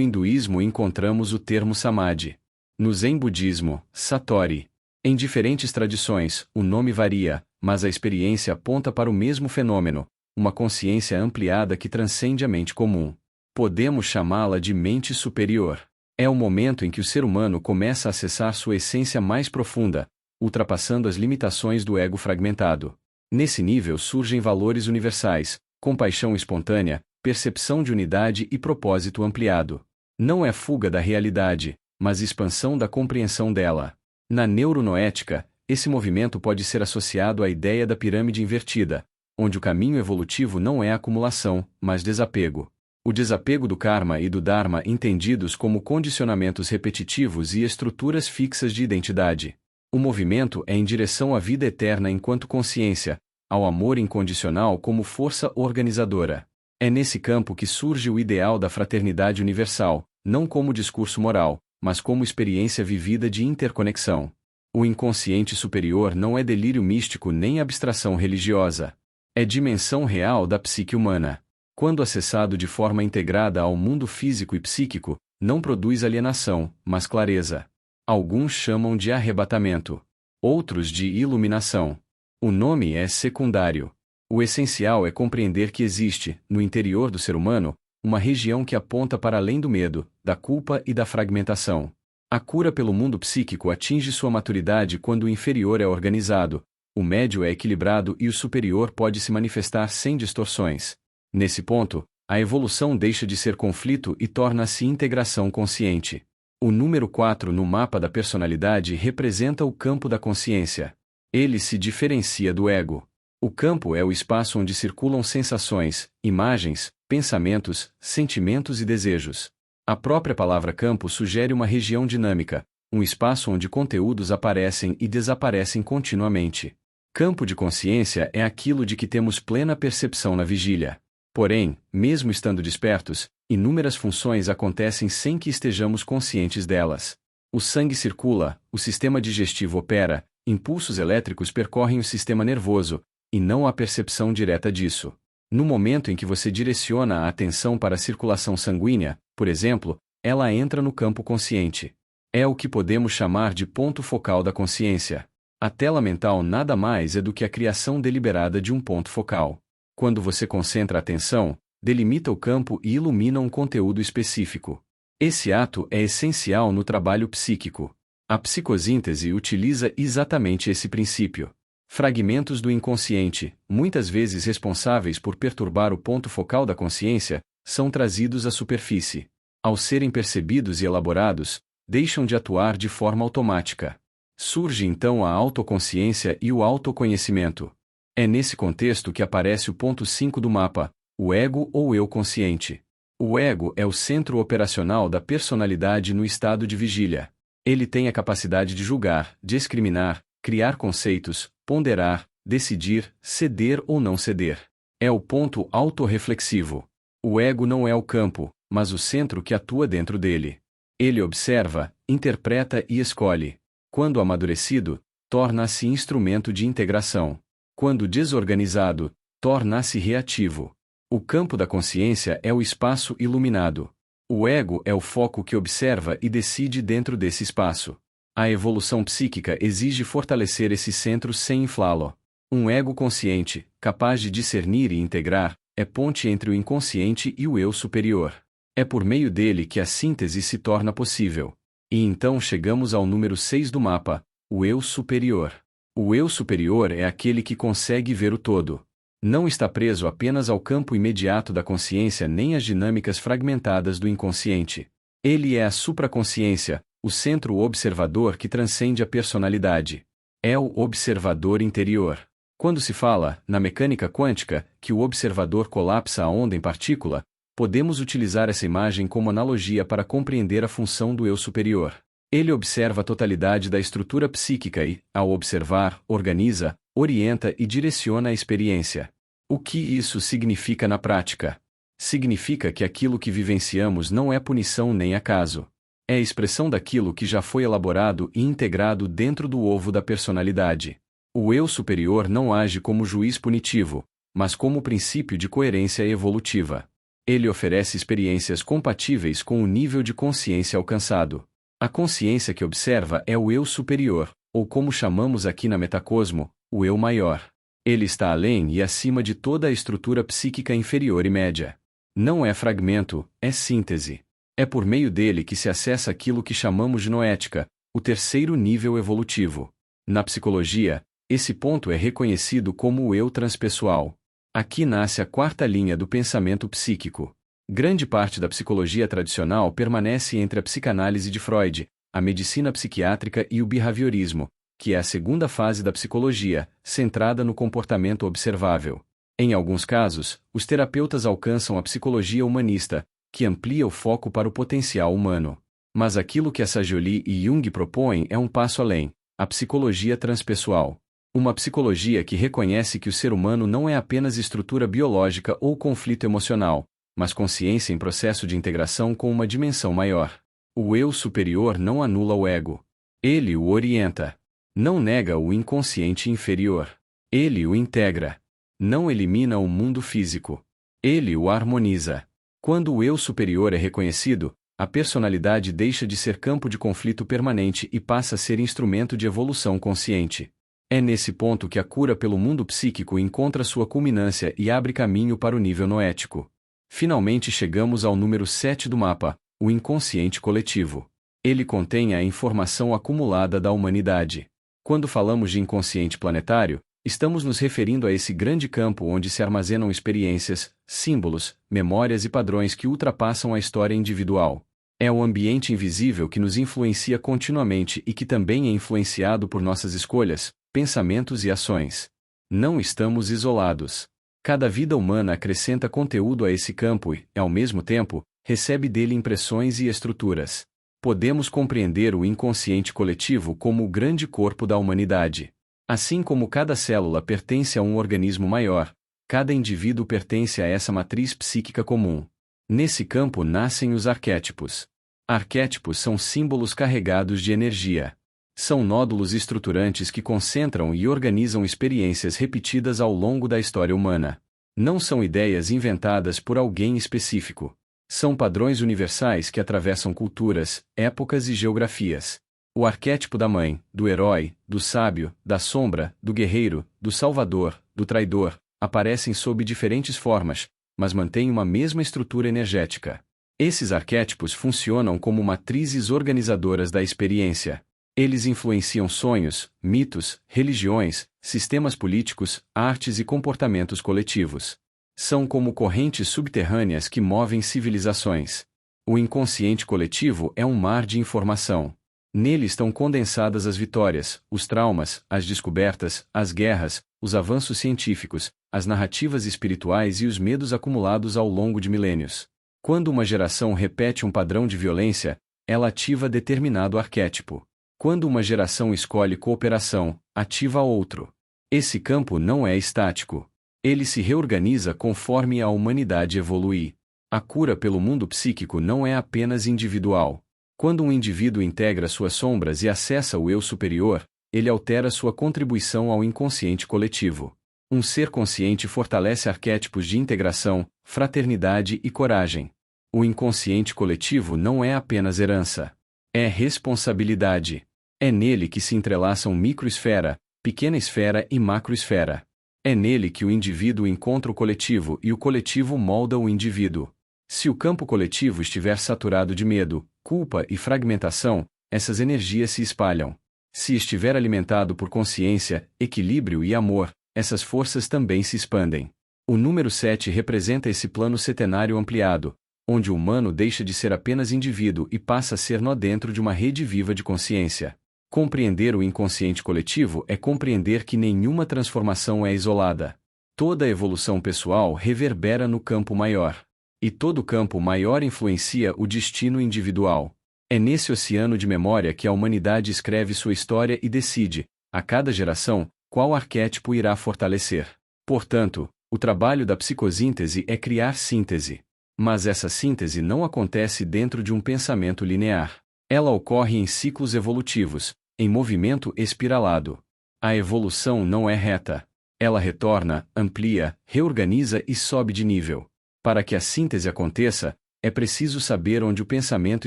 hinduísmo encontramos o termo samadhi. No zen budismo, satori. Em diferentes tradições, o nome varia, mas a experiência aponta para o mesmo fenômeno, uma consciência ampliada que transcende a mente comum. Podemos chamá-la de mente superior. É o momento em que o ser humano começa a acessar sua essência mais profunda, ultrapassando as limitações do ego fragmentado. Nesse nível surgem valores universais, compaixão espontânea, percepção de unidade e propósito ampliado. Não é fuga da realidade, mas expansão da compreensão dela. Na neuronoética, esse movimento pode ser associado à ideia da pirâmide invertida, onde o caminho evolutivo não é acumulação, mas desapego. O desapego do karma e do dharma entendidos como condicionamentos repetitivos e estruturas fixas de identidade. O movimento é em direção à vida eterna enquanto consciência, ao amor incondicional como força organizadora. É nesse campo que surge o ideal da fraternidade universal, não como discurso moral, mas como experiência vivida de interconexão. O inconsciente superior não é delírio místico nem abstração religiosa. É dimensão real da psique humana. Quando acessado de forma integrada ao mundo físico e psíquico, não produz alienação, mas clareza. Alguns chamam de arrebatamento. Outros de iluminação. O nome é secundário. O essencial é compreender que existe, no interior do ser humano, uma região que aponta para além do medo, da culpa e da fragmentação. A cura pelo mundo psíquico atinge sua maturidade quando o inferior é organizado, o médio é equilibrado e o superior pode se manifestar sem distorções. Nesse ponto, a evolução deixa de ser conflito e torna-se integração consciente. O número 4 no mapa da personalidade representa o campo da consciência. Ele se diferencia do ego. O campo é o espaço onde circulam sensações, imagens, pensamentos, sentimentos e desejos. A própria palavra campo sugere uma região dinâmica, um espaço onde conteúdos aparecem e desaparecem continuamente. Campo de consciência é aquilo de que temos plena percepção na vigília. Porém, mesmo estando despertos, inúmeras funções acontecem sem que estejamos conscientes delas. O sangue circula, o sistema digestivo opera, impulsos elétricos percorrem o sistema nervoso, e não há percepção direta disso. No momento em que você direciona a atenção para a circulação sanguínea, por exemplo, ela entra no campo consciente. É o que podemos chamar de ponto focal da consciência. A tela mental nada mais é do que a criação deliberada de um ponto focal. Quando você concentra a atenção, delimita o campo e ilumina um conteúdo específico. Esse ato é essencial no trabalho psíquico. A psicosíntese utiliza exatamente esse princípio. Fragmentos do inconsciente, muitas vezes responsáveis por perturbar o ponto focal da consciência, são trazidos à superfície. Ao serem percebidos e elaborados, deixam de atuar de forma automática. Surge então a autoconsciência e o autoconhecimento. É nesse contexto que aparece o ponto 5 do mapa, o ego ou eu consciente. O ego é o centro operacional da personalidade no estado de vigília. Ele tem a capacidade de julgar, discriminar, criar conceitos, ponderar, decidir, ceder ou não ceder. É o ponto autorreflexivo. O ego não é o campo, mas o centro que atua dentro dele. Ele observa, interpreta e escolhe. Quando amadurecido, torna-se instrumento de integração. Quando desorganizado, torna-se reativo. O campo da consciência é o espaço iluminado. O ego é o foco que observa e decide dentro desse espaço. A evolução psíquica exige fortalecer esse centro sem inflá-lo. Um ego consciente, capaz de discernir e integrar, é ponte entre o inconsciente e o eu superior. É por meio dele que a síntese se torna possível. E então chegamos ao número 6 do mapa, o eu superior. O eu superior é aquele que consegue ver o todo. Não está preso apenas ao campo imediato da consciência nem às dinâmicas fragmentadas do inconsciente. Ele é a supraconsciência, o centro observador que transcende a personalidade. É o observador interior. Quando se fala, na mecânica quântica, que o observador colapsa a onda em partícula, podemos utilizar essa imagem como analogia para compreender a função do eu superior. Ele observa a totalidade da estrutura psíquica e, ao observar, organiza, orienta e direciona a experiência. O que isso significa na prática? Significa que aquilo que vivenciamos não é punição nem acaso. É a expressão daquilo que já foi elaborado e integrado dentro do ovo da personalidade. O eu superior não age como juiz punitivo, mas como princípio de coerência evolutiva. Ele oferece experiências compatíveis com o nível de consciência alcançado. A consciência que observa é o eu superior, ou como chamamos aqui na Metacosmo, o eu maior. Ele está além e acima de toda a estrutura psíquica inferior e média. Não é fragmento, é síntese. É por meio dele que se acessa aquilo que chamamos de noética, o terceiro nível evolutivo. Na psicologia, esse ponto é reconhecido como o eu transpessoal. Aqui nasce a quarta linha do pensamento psíquico. Grande parte da psicologia tradicional permanece entre a psicanálise de Freud, a medicina psiquiátrica e o behaviorismo, que é a segunda fase da psicologia, centrada no comportamento observável. Em alguns casos, os terapeutas alcançam a psicologia humanista, que amplia o foco para o potencial humano. Mas aquilo que a Sagioli e Jung propõem é um passo além, a psicologia transpessoal. Uma psicologia que reconhece que o ser humano não é apenas estrutura biológica ou conflito emocional, mas consciência em processo de integração com uma dimensão maior. O eu superior não anula o ego. Ele o orienta. Não nega o inconsciente inferior. Ele o integra. Não elimina o mundo físico. Ele o harmoniza. Quando o eu superior é reconhecido, a personalidade deixa de ser campo de conflito permanente e passa a ser instrumento de evolução consciente. É nesse ponto que a cura pelo mundo psíquico encontra sua culminância e abre caminho para o nível noético. Finalmente chegamos ao número 7 do mapa, o inconsciente coletivo. Ele contém a informação acumulada da humanidade. Quando falamos de inconsciente planetário, estamos nos referindo a esse grande campo onde se armazenam experiências, símbolos, memórias e padrões que ultrapassam a história individual. É o ambiente invisível que nos influencia continuamente e que também é influenciado por nossas escolhas, pensamentos e ações. Não estamos isolados. Cada vida humana acrescenta conteúdo a esse campo e, ao mesmo tempo, recebe dele impressões e estruturas. Podemos compreender o inconsciente coletivo como o grande corpo da humanidade. Assim como cada célula pertence a um organismo maior, cada indivíduo pertence a essa matriz psíquica comum. Nesse campo nascem os arquétipos. Arquétipos são símbolos carregados de energia. São nódulos estruturantes que concentram e organizam experiências repetidas ao longo da história humana. Não são ideias inventadas por alguém específico. São padrões universais que atravessam culturas, épocas e geografias. O arquétipo da mãe, do herói, do sábio, da sombra, do guerreiro, do salvador, do traidor, aparecem sob diferentes formas, mas mantêm uma mesma estrutura energética. Esses arquétipos funcionam como matrizes organizadoras da experiência. Eles influenciam sonhos, mitos, religiões, sistemas políticos, artes e comportamentos coletivos. São como correntes subterrâneas que movem civilizações. O inconsciente coletivo é um mar de informação. Nele estão condensadas as vitórias, os traumas, as descobertas, as guerras, os avanços científicos, as narrativas espirituais e os medos acumulados ao longo de milênios. Quando uma geração repete um padrão de violência, ela ativa determinado arquétipo. Quando uma geração escolhe cooperação, ativa outro. Esse campo não é estático. Ele se reorganiza conforme a humanidade evolui. A cura pelo mundo psíquico não é apenas individual. Quando um indivíduo integra suas sombras e acessa o eu superior, ele altera sua contribuição ao inconsciente coletivo. Um ser consciente fortalece arquétipos de integração, fraternidade e coragem. O inconsciente coletivo não é apenas herança. É responsabilidade. É nele que se entrelaçam microesfera, pequena esfera e macroesfera. É nele que o indivíduo encontra o coletivo e o coletivo molda o indivíduo. Se o campo coletivo estiver saturado de medo, culpa e fragmentação, essas energias se espalham. Se estiver alimentado por consciência, equilíbrio e amor, essas forças também se expandem. O número 7 representa esse plano setenário ampliado, onde o humano deixa de ser apenas indivíduo e passa a ser nó dentro de uma rede viva de consciência. Compreender o inconsciente coletivo é compreender que nenhuma transformação é isolada. Toda evolução pessoal reverbera no campo maior. E todo campo maior influencia o destino individual. É nesse oceano de memória que a humanidade escreve sua história e decide, a cada geração, qual arquétipo irá fortalecer. Portanto, o trabalho da psicosíntese é criar síntese. Mas essa síntese não acontece dentro de um pensamento linear. Ela ocorre em ciclos evolutivos, em movimento espiralado. A evolução não é reta. Ela retorna, amplia, reorganiza e sobe de nível. Para que a síntese aconteça, é preciso saber onde o pensamento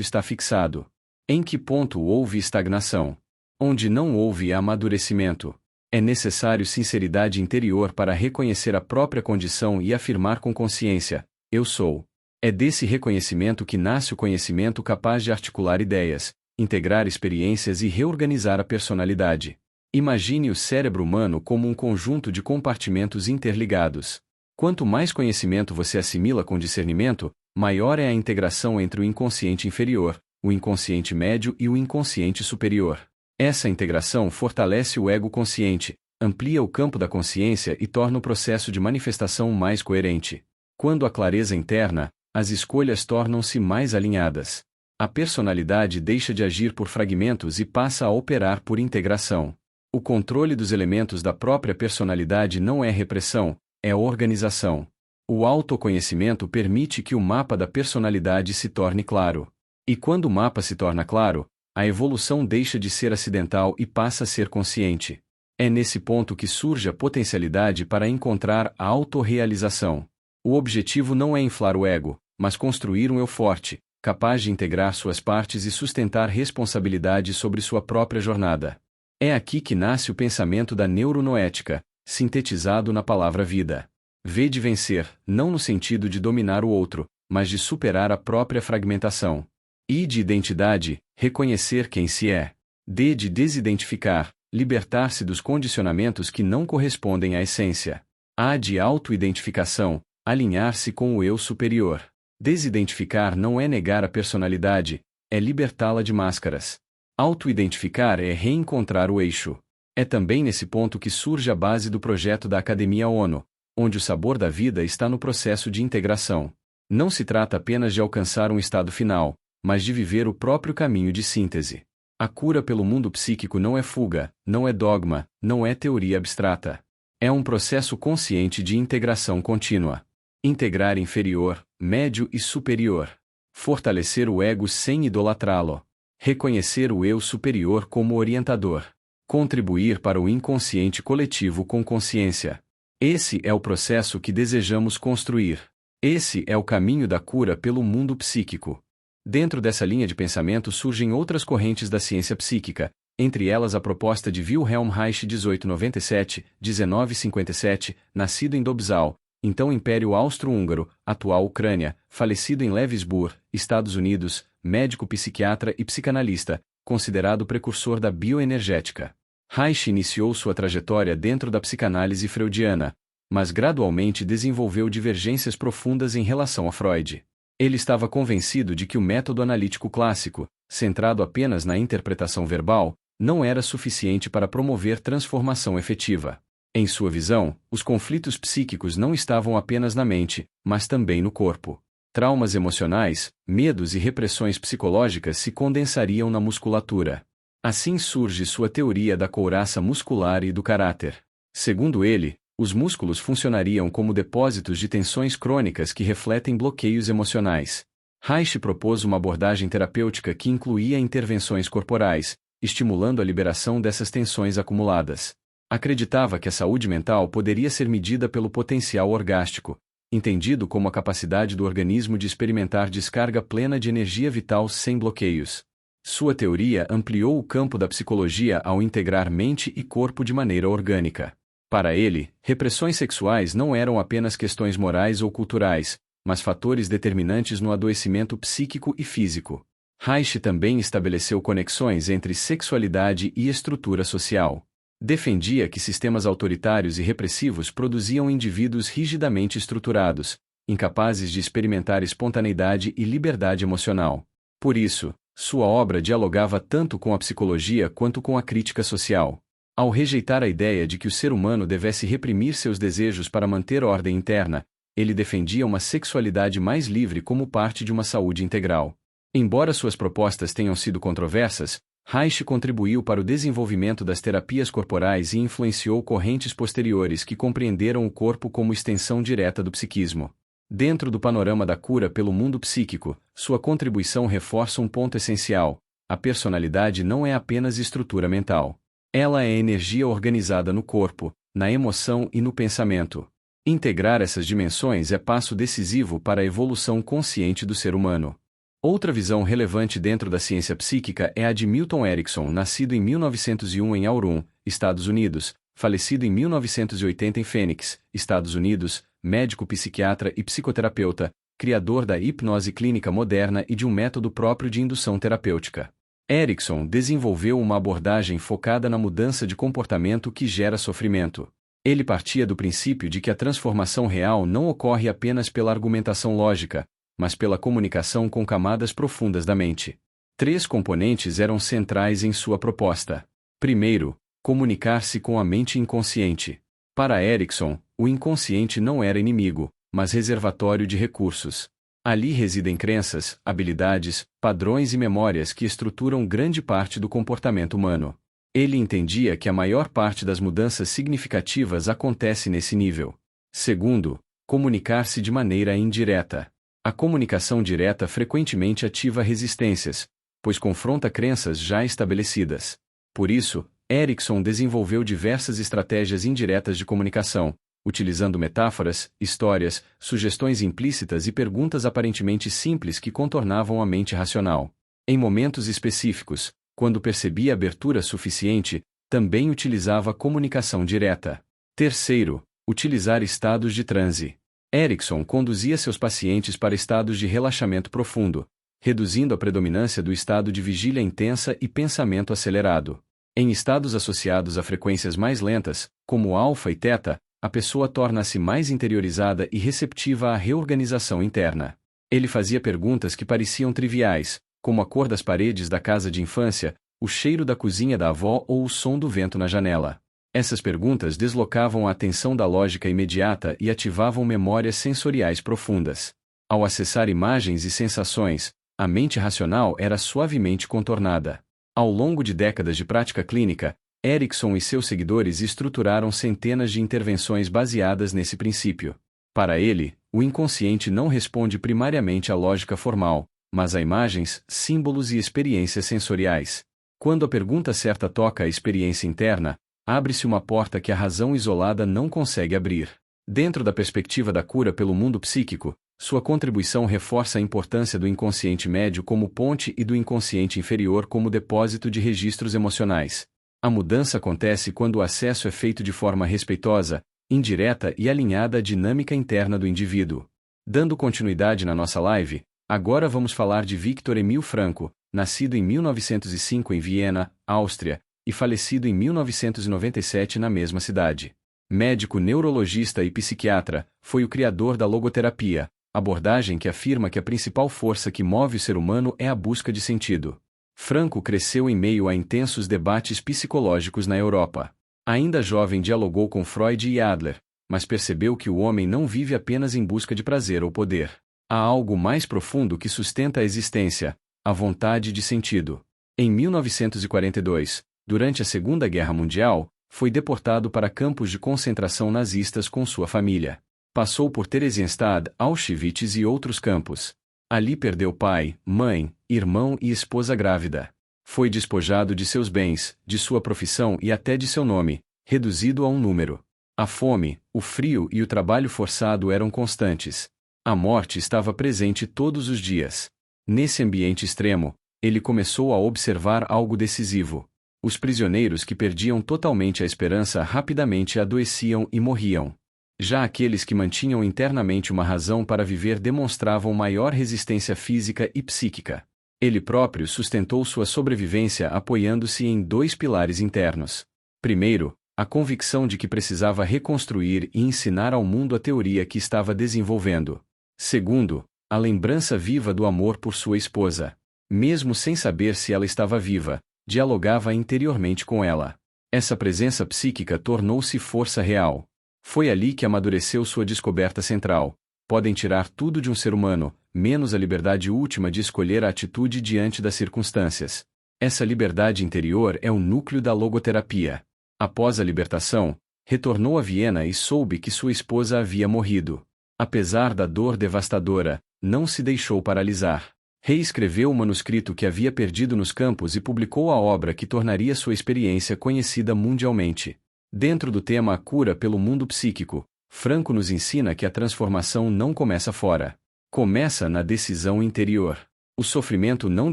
está fixado. Em que ponto houve estagnação? Onde não houve amadurecimento? É necessário sinceridade interior para reconhecer a própria condição e afirmar com consciência: eu sou. É desse reconhecimento que nasce o conhecimento capaz de articular ideias, integrar experiências e reorganizar a personalidade. Imagine o cérebro humano como um conjunto de compartimentos interligados. Quanto mais conhecimento você assimila com discernimento, maior é a integração entre o inconsciente inferior, o inconsciente médio e o inconsciente superior. Essa integração fortalece o ego consciente, amplia o campo da consciência e torna o processo de manifestação mais coerente. Quando há clareza interna, as escolhas tornam-se mais alinhadas. A personalidade deixa de agir por fragmentos e passa a operar por integração. O controle dos elementos da própria personalidade não é repressão, é organização. O autoconhecimento permite que o mapa da personalidade se torne claro. E quando o mapa se torna claro, a evolução deixa de ser acidental e passa a ser consciente. É nesse ponto que surge a potencialidade para encontrar a autorrealização. O objetivo não é inflar o ego, mas construir um eu forte, capaz de integrar suas partes e sustentar responsabilidade sobre sua própria jornada. É aqui que nasce o pensamento da neuronoética, sintetizado na palavra vida. V de vencer, não no sentido de dominar o outro, mas de superar a própria fragmentação. I de identidade, reconhecer quem se é. D de desidentificar, libertar-se dos condicionamentos que não correspondem à essência. A de autoidentificação, alinhar-se com o eu superior. Desidentificar não é negar a personalidade, é libertá-la de máscaras. Autoidentificar é reencontrar o eixo. É também nesse ponto que surge a base do projeto da Academia ONU, onde o sabor da vida está no processo de integração. Não se trata apenas de alcançar um estado final, mas de viver o próprio caminho de síntese. A cura pelo mundo psíquico não é fuga, não é dogma, não é teoria abstrata. É um processo consciente de integração contínua. Integrar inferior, médio e superior. Fortalecer o ego sem idolatrá-lo. Reconhecer o eu superior como orientador. Contribuir para o inconsciente coletivo com consciência. Esse é o processo que desejamos construir. Esse é o caminho da cura pelo mundo psíquico. Dentro dessa linha de pensamento surgem outras correntes da ciência psíquica, entre elas a proposta de Wilhelm Reich 1897-1957, nascido em Dobzal, então Império Austro-Húngaro, atual Ucrânia, falecido em Lewisburg, Estados Unidos, médico psiquiatra e psicanalista, considerado precursor da bioenergética. Reich iniciou sua trajetória dentro da psicanálise freudiana, mas gradualmente desenvolveu divergências profundas em relação a Freud. Ele estava convencido de que o método analítico clássico, centrado apenas na interpretação verbal, não era suficiente para promover transformação efetiva. Em sua visão, os conflitos psíquicos não estavam apenas na mente, mas também no corpo. Traumas emocionais, medos e repressões psicológicas se condensariam na musculatura. Assim surge sua teoria da couraça muscular e do caráter. Segundo ele, os músculos funcionariam como depósitos de tensões crônicas que refletem bloqueios emocionais. Reich propôs uma abordagem terapêutica que incluía intervenções corporais, estimulando a liberação dessas tensões acumuladas. Acreditava que a saúde mental poderia ser medida pelo potencial orgástico, entendido como a capacidade do organismo de experimentar descarga plena de energia vital sem bloqueios. Sua teoria ampliou o campo da psicologia ao integrar mente e corpo de maneira orgânica. Para ele, repressões sexuais não eram apenas questões morais ou culturais, mas fatores determinantes no adoecimento psíquico e físico. Reich também estabeleceu conexões entre sexualidade e estrutura social. Defendia que sistemas autoritários e repressivos produziam indivíduos rigidamente estruturados, incapazes de experimentar espontaneidade e liberdade emocional. Por isso, sua obra dialogava tanto com a psicologia quanto com a crítica social. Ao rejeitar a ideia de que o ser humano devesse reprimir seus desejos para manter ordem interna, ele defendia uma sexualidade mais livre como parte de uma saúde integral. Embora suas propostas tenham sido controversas, Reich contribuiu para o desenvolvimento das terapias corporais e influenciou correntes posteriores que compreenderam o corpo como extensão direta do psiquismo. Dentro do panorama da cura pelo mundo psíquico, sua contribuição reforça um ponto essencial: a personalidade não é apenas estrutura mental. Ela é energia organizada no corpo, na emoção e no pensamento. Integrar essas dimensões é passo decisivo para a evolução consciente do ser humano. Outra visão relevante dentro da ciência psíquica é a de Milton Erickson, nascido em 1901 em Aurum, Estados Unidos, falecido em 1980 em Phoenix, Estados Unidos, médico psiquiatra e psicoterapeuta, criador da hipnose clínica moderna e de um método próprio de indução terapêutica. Erickson desenvolveu uma abordagem focada na mudança de comportamento que gera sofrimento. Ele partia do princípio de que a transformação real não ocorre apenas pela argumentação lógica, mas pela comunicação com camadas profundas da mente. 3 componentes eram centrais em sua proposta. Primeiro, Comunicar-se com a mente inconsciente. Para Erickson, o inconsciente não era inimigo, mas reservatório de recursos. Ali residem crenças, habilidades, padrões e memórias que estruturam grande parte do comportamento humano. Ele entendia que a maior parte das mudanças significativas acontece nesse nível. Segundo, comunicar-se de maneira indireta. A comunicação direta frequentemente ativa resistências, pois confronta crenças já estabelecidas. Por isso, Erickson desenvolveu diversas estratégias indiretas de comunicação, utilizando metáforas, histórias, sugestões implícitas e perguntas aparentemente simples que contornavam a mente racional. Em momentos específicos, quando percebia abertura suficiente, também utilizava comunicação direta. Terceiro, utilizar estados de transe. Erickson conduzia seus pacientes para estados de relaxamento profundo, reduzindo a predominância do estado de vigília intensa e pensamento acelerado. Em estados associados a frequências mais lentas, como alfa e teta, a pessoa torna-se mais interiorizada e receptiva à reorganização interna. Ele fazia perguntas que pareciam triviais, como a cor das paredes da casa de infância, o cheiro da cozinha da avó ou o som do vento na janela. Essas perguntas deslocavam a atenção da lógica imediata e ativavam memórias sensoriais profundas. Ao acessar imagens e sensações, a mente racional era suavemente contornada. Ao longo de décadas de prática clínica, Erickson e seus seguidores estruturaram centenas de intervenções baseadas nesse princípio. Para ele, o inconsciente não responde primariamente à lógica formal, mas a imagens, símbolos e experiências sensoriais. Quando a pergunta certa toca a experiência interna, abre-se uma porta que a razão isolada não consegue abrir. Dentro da perspectiva da cura pelo mundo psíquico, sua contribuição reforça a importância do inconsciente médio como ponte e do inconsciente inferior como depósito de registros emocionais. A mudança acontece quando o acesso é feito de forma respeitosa, indireta e alinhada à dinâmica interna do indivíduo. Dando continuidade na nossa live, agora vamos falar de Viktor Emil Frankl, nascido em 1905 em Viena, Áustria, e falecido em 1997 na mesma cidade. Médico neurologista e psiquiatra, foi o criador da logoterapia, abordagem que afirma que a principal força que move o ser humano é a busca de sentido. Frankl cresceu em meio a intensos debates psicológicos na Europa. Ainda jovem dialogou com Freud e Adler, mas percebeu que o homem não vive apenas em busca de prazer ou poder. Há algo mais profundo que sustenta a existência, a vontade de sentido. Em 1942, durante a Segunda Guerra Mundial, foi deportado para campos de concentração nazistas com sua família. Passou por Theresienstadt, Auschwitz e outros campos. Ali perdeu pai, mãe, irmão e esposa grávida. Foi despojado de seus bens, de sua profissão e até de seu nome, reduzido a um número. A fome, o frio e o trabalho forçado eram constantes. A morte estava presente todos os dias. Nesse ambiente extremo, ele começou a observar algo decisivo. Os prisioneiros que perdiam totalmente a esperança rapidamente adoeciam e morriam. Já aqueles que mantinham internamente uma razão para viver demonstravam maior resistência física e psíquica. Ele próprio sustentou sua sobrevivência apoiando-se em dois pilares internos. Primeiro, a convicção de que precisava reconstruir e ensinar ao mundo a teoria que estava desenvolvendo. Segundo, a lembrança viva do amor por sua esposa. Mesmo sem saber se ela estava viva, dialogava interiormente com ela. Essa presença psíquica tornou-se força real. Foi ali que amadureceu sua descoberta central. Podem tirar tudo de um ser humano, menos a liberdade última de escolher a atitude diante das circunstâncias. Essa liberdade interior é o núcleo da logoterapia. Após a libertação, retornou a Viena e soube que sua esposa havia morrido. Apesar da dor devastadora, não se deixou paralisar. Reescreveu o manuscrito que havia perdido nos campos e publicou a obra que tornaria sua experiência conhecida mundialmente. Dentro do tema A Cura pelo Mundo Psíquico, Frankl nos ensina que a transformação não começa fora. Começa na decisão interior. O sofrimento não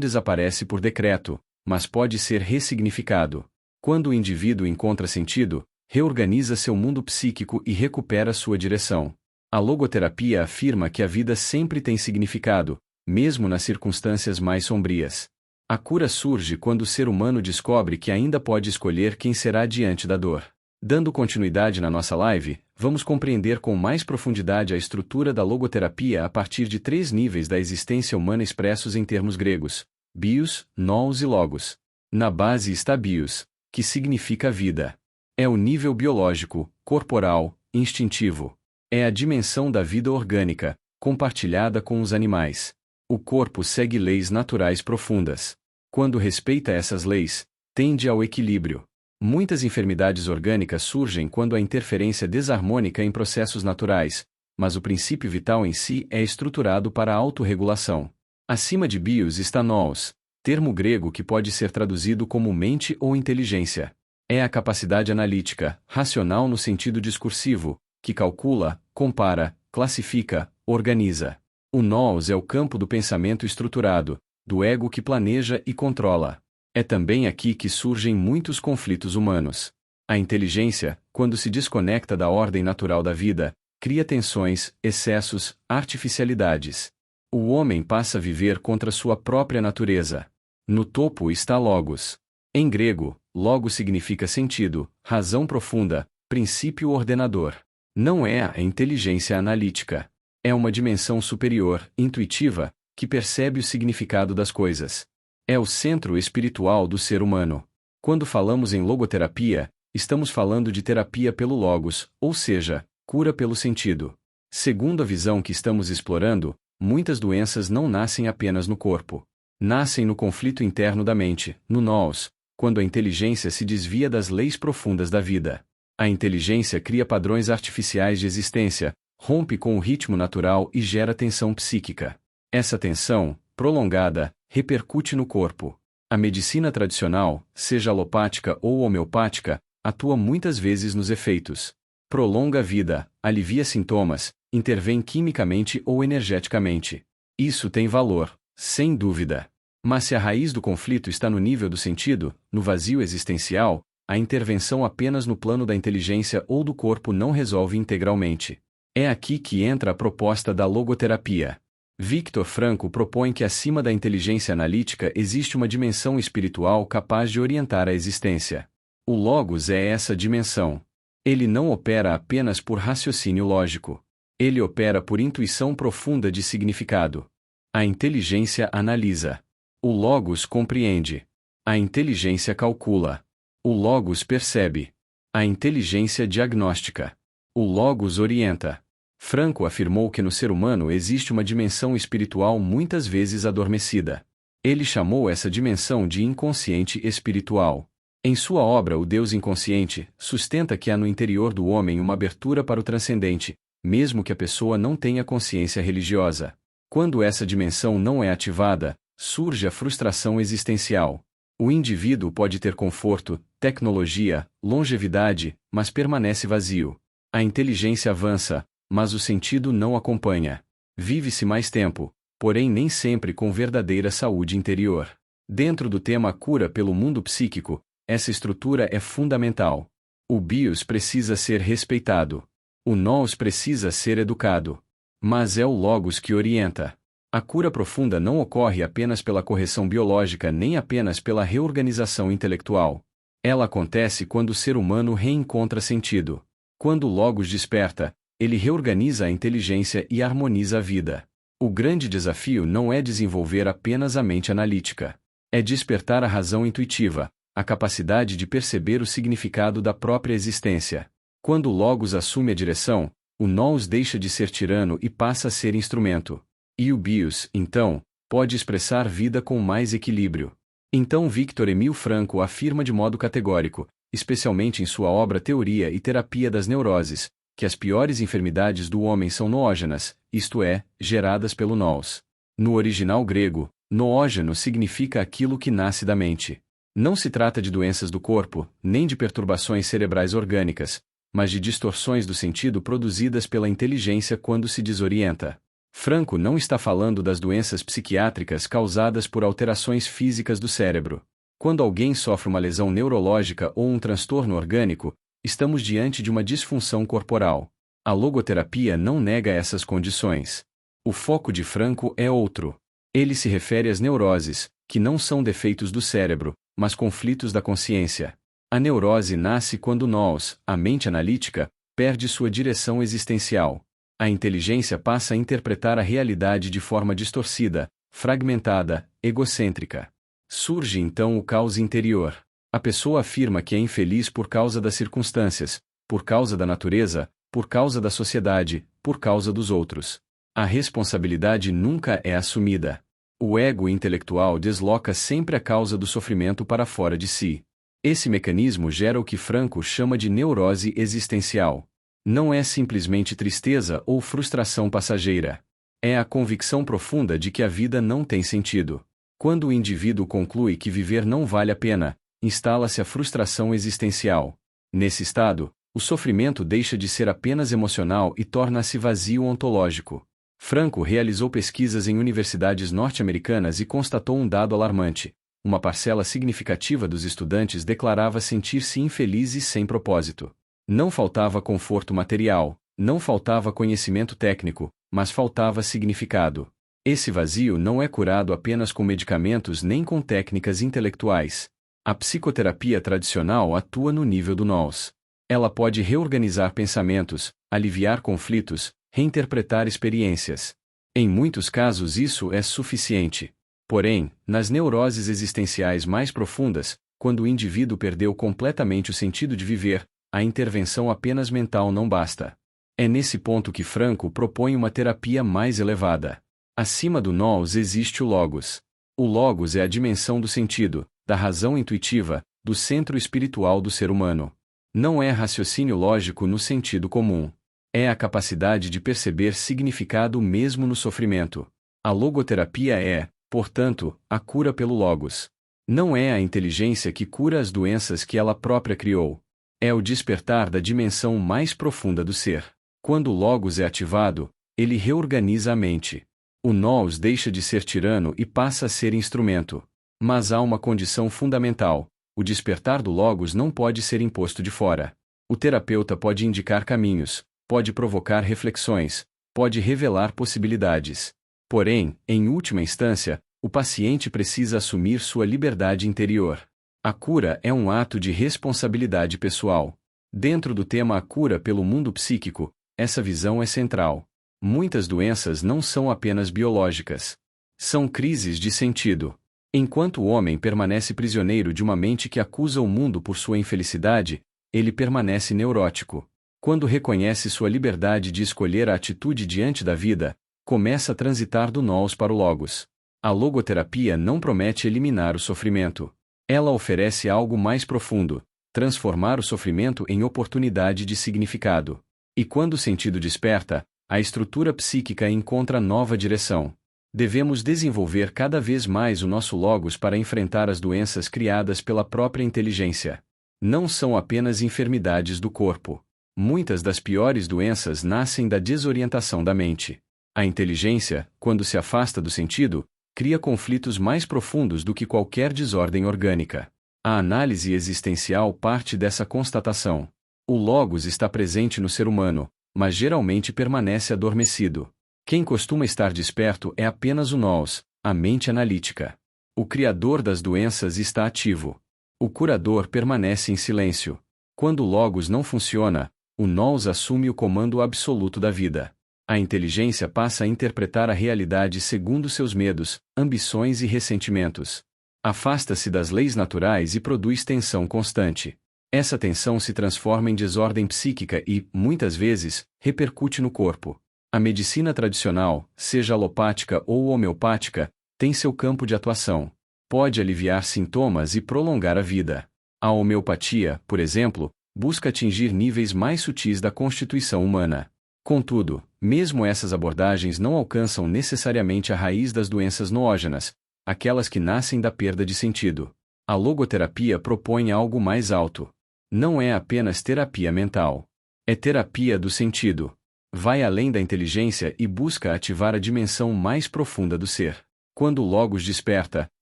desaparece por decreto, mas pode ser ressignificado. Quando o indivíduo encontra sentido, reorganiza seu mundo psíquico e recupera sua direção. A logoterapia afirma que a vida sempre tem significado, mesmo nas circunstâncias mais sombrias. A cura surge quando o ser humano descobre que ainda pode escolher quem será diante da dor. Dando continuidade na nossa live, vamos compreender com mais profundidade a estrutura da logoterapia a partir de 3 níveis da existência humana expressos em termos gregos: bios, nous e logos. Na base está bios, que significa vida. É o nível biológico, corporal, instintivo. É a dimensão da vida orgânica, compartilhada com os animais. O corpo segue leis naturais profundas. Quando respeita essas leis, tende ao equilíbrio. Muitas enfermidades orgânicas surgem quando há interferência desarmônica em processos naturais, mas o princípio vital em si é estruturado para a autorregulação. Acima de bios está nous, termo grego que pode ser traduzido como mente ou inteligência. É a capacidade analítica, racional no sentido discursivo, que calcula, compara, classifica, organiza. O nous é o campo do pensamento estruturado, do ego que planeja e controla. É também aqui que surgem muitos conflitos humanos. A inteligência, quando se desconecta da ordem natural da vida, cria tensões, excessos, artificialidades. O homem passa a viver contra sua própria natureza. No topo está logos. Em grego, logos significa sentido, razão profunda, princípio ordenador. Não é a inteligência analítica. É uma dimensão superior, intuitiva, que percebe o significado das coisas. É o centro espiritual do ser humano. Quando falamos em logoterapia, estamos falando de terapia pelo logos, ou seja, cura pelo sentido. Segundo a visão que estamos explorando, muitas doenças não nascem apenas no corpo. Nascem no conflito interno da mente, no nous, quando a inteligência se desvia das leis profundas da vida. A inteligência cria padrões artificiais de existência, rompe com o ritmo natural e gera tensão psíquica. Essa tensão, prolongada, repercute no corpo. A medicina tradicional, seja alopática ou homeopática, atua muitas vezes nos efeitos. Prolonga a vida, alivia sintomas, intervém quimicamente ou energeticamente. Isso tem valor, sem dúvida. Mas se a raiz do conflito está no nível do sentido, no vazio existencial, a intervenção apenas no plano da inteligência ou do corpo não resolve integralmente. É aqui que entra a proposta da logoterapia. Viktor Frankl propõe que acima da inteligência analítica existe uma dimensão espiritual capaz de orientar a existência. O logos é essa dimensão. Ele não opera apenas por raciocínio lógico. Ele opera por intuição profunda de significado. A inteligência analisa. O logos compreende. A inteligência calcula. O logos percebe. A inteligência diagnostica. O logos orienta. Frankl afirmou que no ser humano existe uma dimensão espiritual muitas vezes adormecida. Ele chamou essa dimensão de inconsciente espiritual. Em sua obra O Deus Inconsciente, sustenta que há no interior do homem uma abertura para o transcendente, mesmo que a pessoa não tenha consciência religiosa. Quando essa dimensão não é ativada, surge a frustração existencial. O indivíduo pode ter conforto, tecnologia, longevidade, mas permanece vazio. A inteligência avança, mas o sentido não acompanha. Vive-se mais tempo, porém nem sempre com verdadeira saúde interior. Dentro do tema cura pelo mundo psíquico, essa estrutura é fundamental. O bios precisa ser respeitado. O nous precisa ser educado. Mas é o logos que orienta. A cura profunda não ocorre apenas pela correção biológica nem apenas pela reorganização intelectual. Ela acontece quando o ser humano reencontra sentido. Quando o logos desperta, ele reorganiza a inteligência e harmoniza a vida. O grande desafio não é desenvolver apenas a mente analítica. É despertar a razão intuitiva, a capacidade de perceber o significado da própria existência. Quando o logos assume a direção, o nous deixa de ser tirano e passa a ser instrumento. E o bios, então, pode expressar vida com mais equilíbrio. Então Viktor Emil Frankl afirma de modo categórico, especialmente em sua obra Teoria e Terapia das Neuroses, que as piores enfermidades do homem são noógenas, isto é, geradas pelo nous. No original grego, noógeno significa aquilo que nasce da mente. Não se trata de doenças do corpo, nem de perturbações cerebrais orgânicas, mas de distorções do sentido produzidas pela inteligência quando se desorienta. Frankl não está falando das doenças psiquiátricas causadas por alterações físicas do cérebro. Quando alguém sofre uma lesão neurológica ou um transtorno orgânico, estamos diante de uma disfunção corporal. A logoterapia não nega essas condições. O foco de Frankl é outro. Ele se refere às neuroses, que não são defeitos do cérebro, mas conflitos da consciência. A neurose nasce quando nous, a mente analítica, perde sua direção existencial. A inteligência passa a interpretar a realidade de forma distorcida, fragmentada, egocêntrica. Surge então o caos interior. A pessoa afirma que é infeliz por causa das circunstâncias, por causa da natureza, por causa da sociedade, por causa dos outros. A responsabilidade nunca é assumida. O ego intelectual desloca sempre a causa do sofrimento para fora de si. Esse mecanismo gera o que Franco chama de neurose existencial. Não é simplesmente tristeza ou frustração passageira. É a convicção profunda de que a vida não tem sentido. Quando o indivíduo conclui que viver não vale a pena, instala-se a frustração existencial. Nesse estado, o sofrimento deixa de ser apenas emocional e torna-se vazio ontológico. Franco realizou pesquisas em universidades norte-americanas e constatou um dado alarmante. Uma parcela significativa dos estudantes declarava sentir-se infeliz e sem propósito. Não faltava conforto material, não faltava conhecimento técnico, mas faltava significado. Esse vazio não é curado apenas com medicamentos nem com técnicas intelectuais. A psicoterapia tradicional atua no nível do nós. Ela pode reorganizar pensamentos, aliviar conflitos, reinterpretar experiências. Em muitos casos isso é suficiente. Porém, nas neuroses existenciais mais profundas, quando o indivíduo perdeu completamente o sentido de viver, a intervenção apenas mental não basta. É nesse ponto que Franco propõe uma terapia mais elevada. Acima do nous existe o logos. O logos é a dimensão do sentido, da razão intuitiva, do centro espiritual do ser humano. Não é raciocínio lógico no sentido comum. É a capacidade de perceber significado mesmo no sofrimento. A logoterapia é, portanto, a cura pelo logos. Não é a inteligência que cura as doenças que ela própria criou. É o despertar da dimensão mais profunda do ser. Quando o logos é ativado, ele reorganiza a mente. O nous deixa de ser tirano e passa a ser instrumento. Mas há uma condição fundamental: o despertar do logos não pode ser imposto de fora. O terapeuta pode indicar caminhos, pode provocar reflexões, pode revelar possibilidades. Porém, em última instância, o paciente precisa assumir sua liberdade interior. A cura é um ato de responsabilidade pessoal. Dentro do tema A Cura pelo Mundo Psíquico, essa visão é central. Muitas doenças não são apenas biológicas. São crises de sentido. Enquanto o homem permanece prisioneiro de uma mente que acusa o mundo por sua infelicidade, ele permanece neurótico. Quando reconhece sua liberdade de escolher a atitude diante da vida, começa a transitar do nous para o logos. A logoterapia não promete eliminar o sofrimento. Ela oferece algo mais profundo: transformar o sofrimento em oportunidade de significado. E quando o sentido desperta, a estrutura psíquica encontra nova direção. Devemos desenvolver cada vez mais o nosso logos para enfrentar as doenças criadas pela própria inteligência. Não são apenas enfermidades do corpo. Muitas das piores doenças nascem da desorientação da mente. A inteligência, quando se afasta do sentido, cria conflitos mais profundos do que qualquer desordem orgânica. A análise existencial parte dessa constatação. O logos está presente no ser humano, mas geralmente permanece adormecido. Quem costuma estar desperto é apenas o nous, a mente analítica. O criador das doenças está ativo. O curador permanece em silêncio. Quando o logos não funciona, o nous assume o comando absoluto da vida. A inteligência passa a interpretar a realidade segundo seus medos, ambições e ressentimentos. Afasta-se das leis naturais e produz tensão constante. Essa tensão se transforma em desordem psíquica e, muitas vezes, repercute no corpo. A medicina tradicional, seja alopática ou homeopática, tem seu campo de atuação. Pode aliviar sintomas e prolongar a vida. A homeopatia, por exemplo, busca atingir níveis mais sutis da constituição humana. Contudo, mesmo essas abordagens não alcançam necessariamente a raiz das doenças noógenas, aquelas que nascem da perda de sentido. A logoterapia propõe algo mais alto. Não é apenas terapia mental. É terapia do sentido. Vai além da inteligência e busca ativar a dimensão mais profunda do ser. Quando o logos desperta,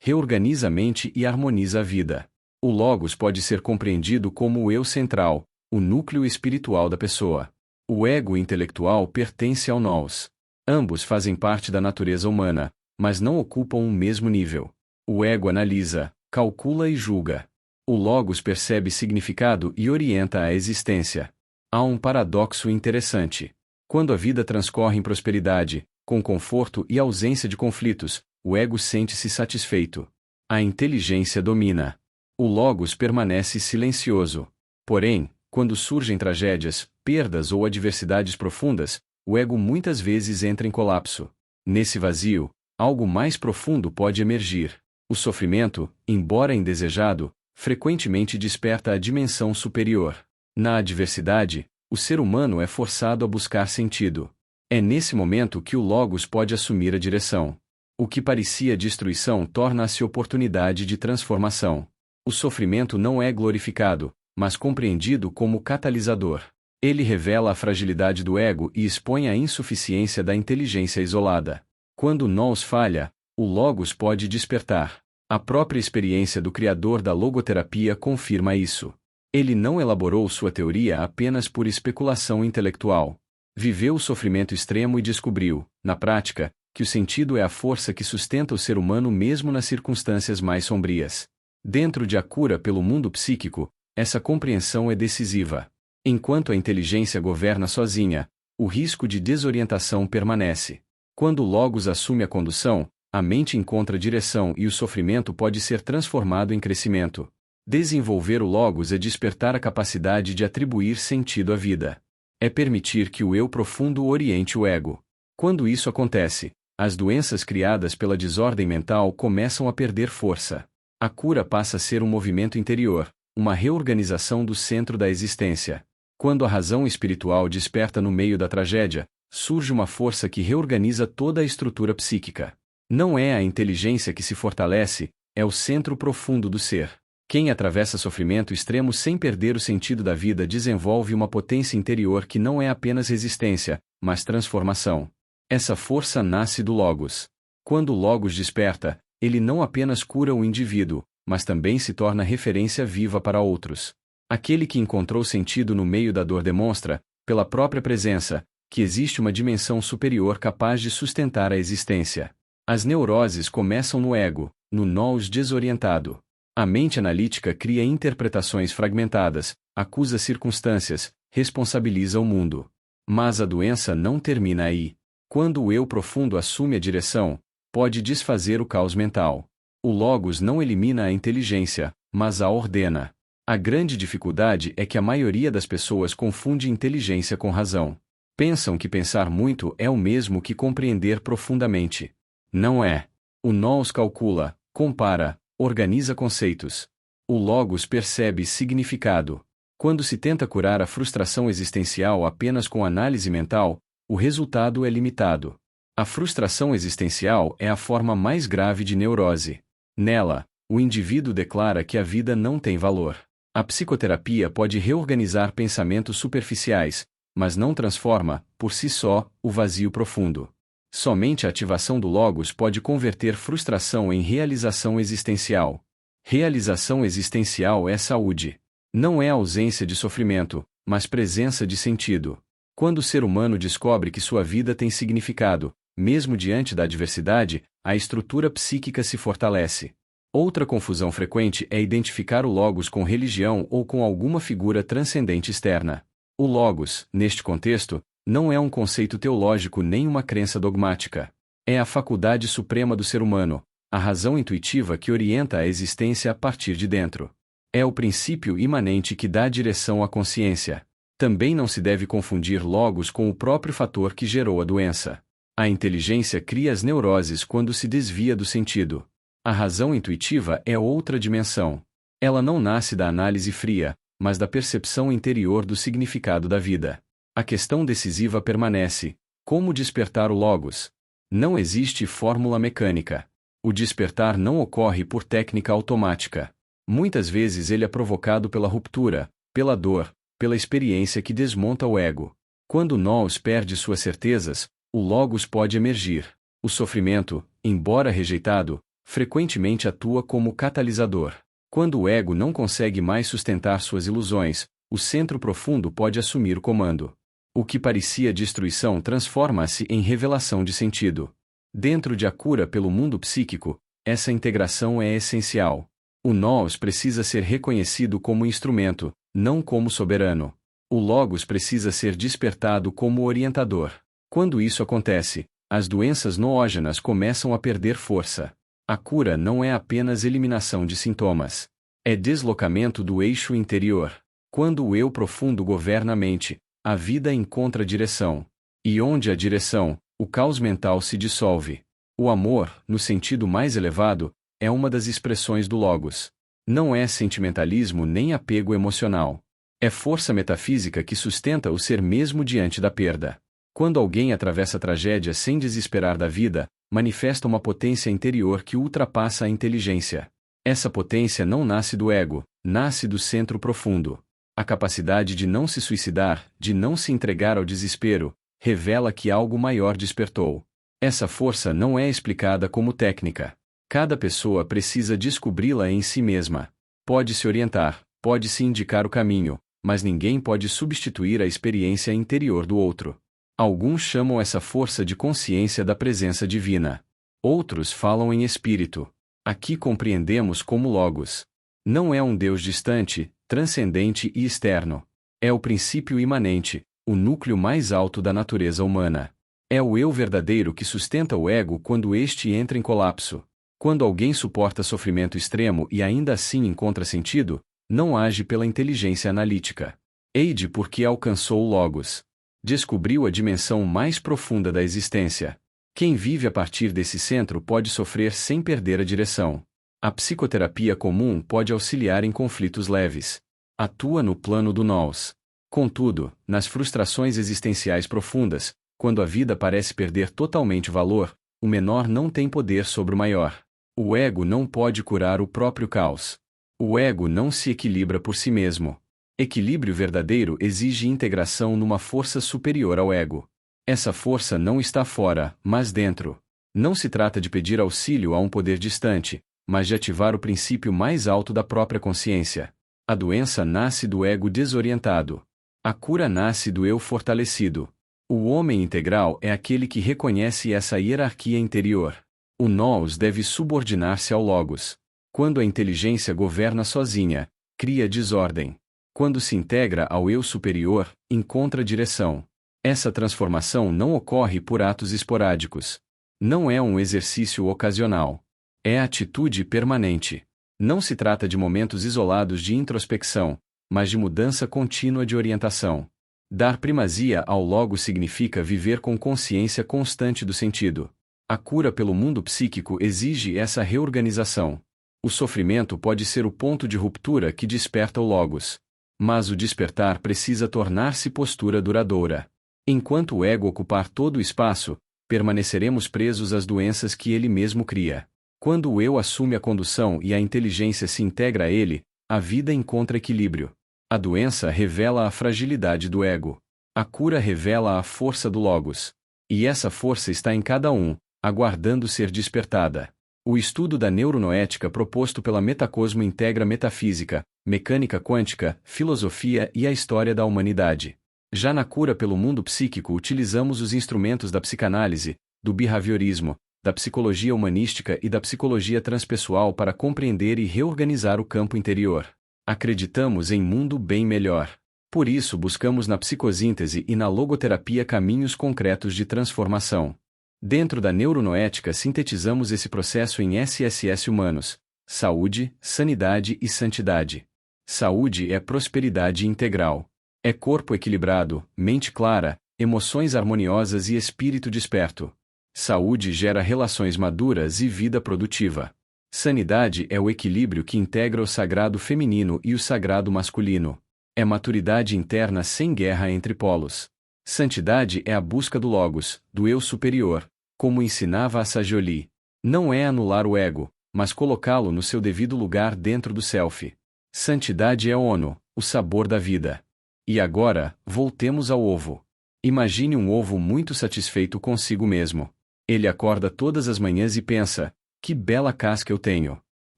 reorganiza a mente e harmoniza a vida. O logos pode ser compreendido como o eu central, o núcleo espiritual da pessoa. O ego intelectual pertence ao nous. Ambos fazem parte da natureza humana, mas não ocupam o mesmo nível. O ego analisa, calcula e julga. O logos percebe significado e orienta a existência. Há um paradoxo interessante. Quando a vida transcorre em prosperidade, com conforto e ausência de conflitos, o ego sente-se satisfeito. A inteligência domina. O Logos permanece silencioso. Porém, quando surgem tragédias, perdas ou adversidades profundas, o ego muitas vezes entra em colapso. Nesse vazio, algo mais profundo pode emergir. O sofrimento, embora indesejado, frequentemente desperta a dimensão superior. Na adversidade, o ser humano é forçado a buscar sentido. É nesse momento que o Logos pode assumir a direção. O que parecia destruição torna-se oportunidade de transformação. O sofrimento não é glorificado, mas compreendido como catalisador. Ele revela a fragilidade do ego e expõe a insuficiência da inteligência isolada. Quando o nous falha, o Logos pode despertar. A própria experiência do criador da logoterapia confirma isso. Ele não elaborou sua teoria apenas por especulação intelectual. Viveu o sofrimento extremo e descobriu, na prática, que o sentido é a força que sustenta o ser humano mesmo nas circunstâncias mais sombrias. Dentro de A Cura pelo Mundo Psíquico, essa compreensão é decisiva. Enquanto a inteligência governa sozinha, o risco de desorientação permanece. Quando o Logos assume a condução, a mente encontra direção e o sofrimento pode ser transformado em crescimento. Desenvolver o Logos é despertar a capacidade de atribuir sentido à vida. É permitir que o eu profundo oriente o ego. Quando isso acontece, as doenças criadas pela desordem mental começam a perder força. A cura passa a ser um movimento interior, uma reorganização do centro da existência. Quando a razão espiritual desperta no meio da tragédia, surge uma força que reorganiza toda a estrutura psíquica. Não é a inteligência que se fortalece, é o centro profundo do ser. Quem atravessa sofrimento extremo sem perder o sentido da vida desenvolve uma potência interior que não é apenas resistência, mas transformação. Essa força nasce do Logos. Quando o Logos desperta, ele não apenas cura o indivíduo, mas também se torna referência viva para outros. Aquele que encontrou sentido no meio da dor demonstra, pela própria presença, que existe uma dimensão superior capaz de sustentar a existência. As neuroses começam no ego, no nous desorientado. A mente analítica cria interpretações fragmentadas, acusa circunstâncias, responsabiliza o mundo. Mas a doença não termina aí. Quando o eu profundo assume a direção, pode desfazer o caos mental. O Logos não elimina a inteligência, mas a ordena. A grande dificuldade é que a maioria das pessoas confunde inteligência com razão. Pensam que pensar muito é o mesmo que compreender profundamente. Não é. O nous calcula, compara, organiza conceitos. O Logos percebe significado. Quando se tenta curar a frustração existencial apenas com análise mental, o resultado é limitado. A frustração existencial é a forma mais grave de neurose. Nela, o indivíduo declara que a vida não tem valor. A psicoterapia pode reorganizar pensamentos superficiais, mas não transforma, por si só, o vazio profundo. Somente a ativação do Logos pode converter frustração em realização existencial. Realização existencial é saúde. Não é ausência de sofrimento, mas presença de sentido. Quando o ser humano descobre que sua vida tem significado, mesmo diante da adversidade, a estrutura psíquica se fortalece. Outra confusão frequente é identificar o Logos com religião ou com alguma figura transcendente externa. O Logos, neste contexto, não é um conceito teológico nem uma crença dogmática. É a faculdade suprema do ser humano, a razão intuitiva que orienta a existência a partir de dentro. É o princípio imanente que dá direção à consciência. Também não se deve confundir Logos com o próprio fator que gerou a doença. A inteligência cria as neuroses quando se desvia do sentido. A razão intuitiva é outra dimensão. Ela não nasce da análise fria, mas da percepção interior do significado da vida. A questão decisiva permanece: como despertar o Logos? Não existe fórmula mecânica. O despertar não ocorre por técnica automática. Muitas vezes ele é provocado pela ruptura, pela dor, pela experiência que desmonta o ego. Quando o nous perde suas certezas, o Logos pode emergir. O sofrimento, embora rejeitado, frequentemente atua como catalisador. Quando o ego não consegue mais sustentar suas ilusões, o centro profundo pode assumir o comando. O que parecia destruição transforma-se em revelação de sentido. Dentro de A Cura pelo Mundo Psíquico, essa integração é essencial. O nous precisa ser reconhecido como instrumento, não como soberano. O Logos precisa ser despertado como orientador. Quando isso acontece, as doenças noógenas começam a perder força. A cura não é apenas eliminação de sintomas. É deslocamento do eixo interior. Quando o eu profundo governa a mente, a vida encontra direção. E onde há direção, o caos mental se dissolve. O amor, no sentido mais elevado, é uma das expressões do Logos. Não é sentimentalismo nem apego emocional. É força metafísica que sustenta o ser mesmo diante da perda. Quando alguém atravessa a tragédia sem desesperar da vida, manifesta uma potência interior que ultrapassa a inteligência. Essa potência não nasce do ego, nasce do centro profundo. A capacidade de não se suicidar, de não se entregar ao desespero, revela que algo maior despertou. Essa força não é explicada como técnica. Cada pessoa precisa descobri-la em si mesma. Pode-se orientar, pode-se indicar o caminho, mas ninguém pode substituir a experiência interior do outro. Alguns chamam essa força de consciência da presença divina. Outros falam em espírito. Aqui compreendemos como Logos. Não é um Deus distante, transcendente e externo. É o princípio imanente, o núcleo mais alto da natureza humana. É o eu verdadeiro que sustenta o ego quando este entra em colapso. Quando alguém suporta sofrimento extremo e ainda assim encontra sentido, não age pela inteligência analítica. Age porque alcançou o Logos. Descobriu a dimensão mais profunda da existência. Quem vive a partir desse centro pode sofrer sem perder a direção. A psicoterapia comum pode auxiliar em conflitos leves. Atua no plano do nós. Contudo, nas frustrações existenciais profundas, quando a vida parece perder totalmente valor, o menor não tem poder sobre o maior. O ego não pode curar o próprio caos. O ego não se equilibra por si mesmo. Equilíbrio verdadeiro exige integração numa força superior ao ego. Essa força não está fora, mas dentro. Não se trata de pedir auxílio a um poder distante, mas de ativar o princípio mais alto da própria consciência. A doença nasce do ego desorientado. A cura nasce do eu fortalecido. O homem integral é aquele que reconhece essa hierarquia interior. O nós deve subordinar-se ao Logos. Quando a inteligência governa sozinha, cria desordem. Quando se integra ao eu superior, encontra direção. Essa transformação não ocorre por atos esporádicos. Não é um exercício ocasional. É atitude permanente. Não se trata de momentos isolados de introspecção, mas de mudança contínua de orientação. Dar primazia ao Logos significa viver com consciência constante do sentido. A cura pelo mundo psíquico exige essa reorganização. O sofrimento pode ser o ponto de ruptura que desperta o Logos. Mas o despertar precisa tornar-se postura duradoura. Enquanto o ego ocupar todo o espaço, permaneceremos presos às doenças que ele mesmo cria. Quando o eu assume a condução e a inteligência se integra a ele, a vida encontra equilíbrio. A doença revela a fragilidade do ego. A cura revela a força do Logos. E essa força está em cada um, aguardando ser despertada. O estudo da neuronoética proposto pela Metacosmo integra metafísica, mecânica quântica, filosofia e a história da humanidade. Já na cura pelo mundo psíquico utilizamos os instrumentos da psicanálise, do behaviorismo, da psicologia humanística e da psicologia transpessoal para compreender e reorganizar o campo interior. Acreditamos em mundo bem melhor. Por isso buscamos na psicosíntese e na logoterapia caminhos concretos de transformação. Dentro da neuronoética sintetizamos esse processo em SSS humanos: saúde, sanidade e santidade. Saúde é prosperidade integral. É corpo equilibrado, mente clara, emoções harmoniosas e espírito desperto. Saúde gera relações maduras e vida produtiva. Sanidade é o equilíbrio que integra o sagrado feminino e o sagrado masculino. É maturidade interna sem guerra entre polos. Santidade é a busca do Logos, do eu superior, como ensinava a Sagioli. Não é anular o ego, mas colocá-lo no seu devido lugar dentro do self. Santidade é ono, o sabor da vida. E agora, voltemos ao ovo. Imagine um ovo muito satisfeito consigo mesmo. Ele acorda todas as manhãs e pensa: que bela casca eu tenho!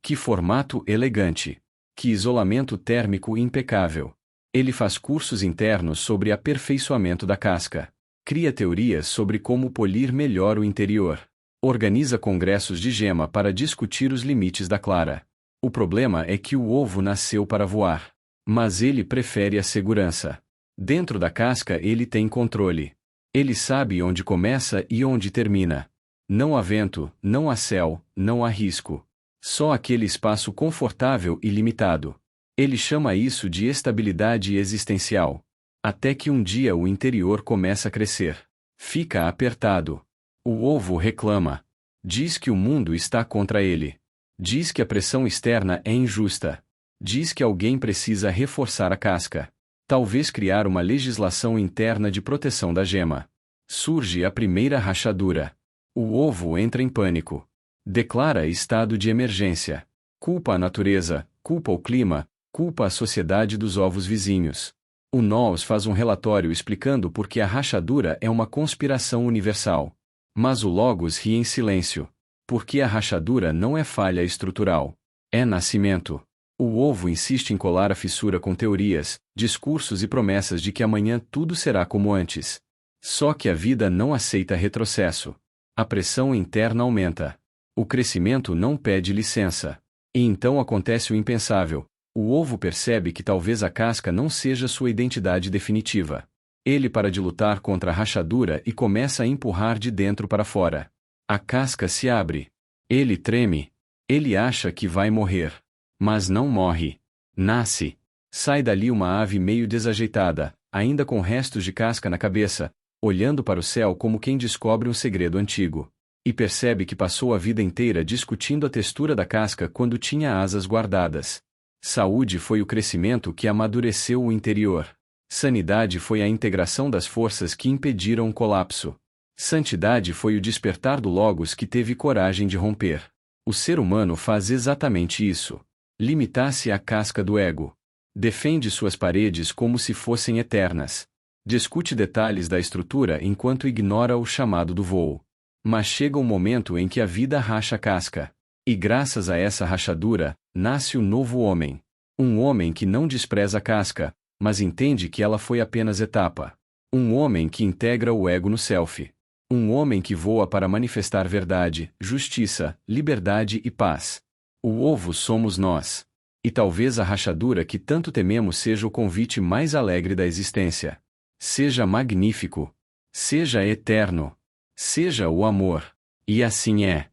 Que formato elegante! Que isolamento térmico impecável! Ele faz cursos internos sobre aperfeiçoamento da casca. Cria teorias sobre como polir melhor o interior. Organiza congressos de gema para discutir os limites da clara. O problema é que o ovo nasceu para voar. Mas ele prefere a segurança. Dentro da casca ele tem controle. Ele sabe onde começa e onde termina. Não há vento, não há céu, não há risco. Só aquele espaço confortável e limitado. Ele chama isso de estabilidade existencial. Até que um dia o interior começa a crescer. Fica apertado. O ovo reclama. Diz que o mundo está contra ele. Diz que a pressão externa é injusta. Diz que alguém precisa reforçar a casca. Talvez criar uma legislação interna de proteção da gema. Surge a primeira rachadura. O ovo entra em pânico. Declara estado de emergência. Culpa a natureza, culpa o clima, culpa a sociedade dos ovos vizinhos. O Knowles faz um relatório explicando por que a rachadura é uma conspiração universal. Mas o Logos ri em silêncio. Porque a rachadura não é falha estrutural. É nascimento. O ovo insiste em colar a fissura com teorias, discursos e promessas de que amanhã tudo será como antes. Só que a vida não aceita retrocesso. A pressão interna aumenta. O crescimento não pede licença. E então acontece o impensável. O ovo percebe que talvez a casca não seja sua identidade definitiva. Ele para de lutar contra a rachadura e começa a empurrar de dentro para fora. A casca se abre. Ele treme. Ele acha que vai morrer. Mas não morre. Nasce. Sai dali uma ave meio desajeitada, ainda com restos de casca na cabeça, olhando para o céu como quem descobre um segredo antigo. E percebe que passou a vida inteira discutindo a textura da casca quando tinha asas guardadas. Saúde foi o crescimento que amadureceu o interior. Sanidade foi a integração das forças que impediram o colapso. Santidade foi o despertar do Logos que teve coragem de romper. O ser humano faz exatamente isso. Limita-se à casca do ego. Defende suas paredes como se fossem eternas. Discute detalhes da estrutura enquanto ignora o chamado do voo. Mas chega um momento em que a vida racha a casca. E graças a essa rachadura, nasce o novo homem. Um homem que não despreza a casca, mas entende que ela foi apenas etapa. Um homem que integra o ego no self. Um homem que voa para manifestar verdade, justiça, liberdade e paz. O ovo somos nós. E talvez a rachadura que tanto tememos seja o convite mais alegre da existência. Seja magnífico. Seja eterno. Seja o amor. E assim é.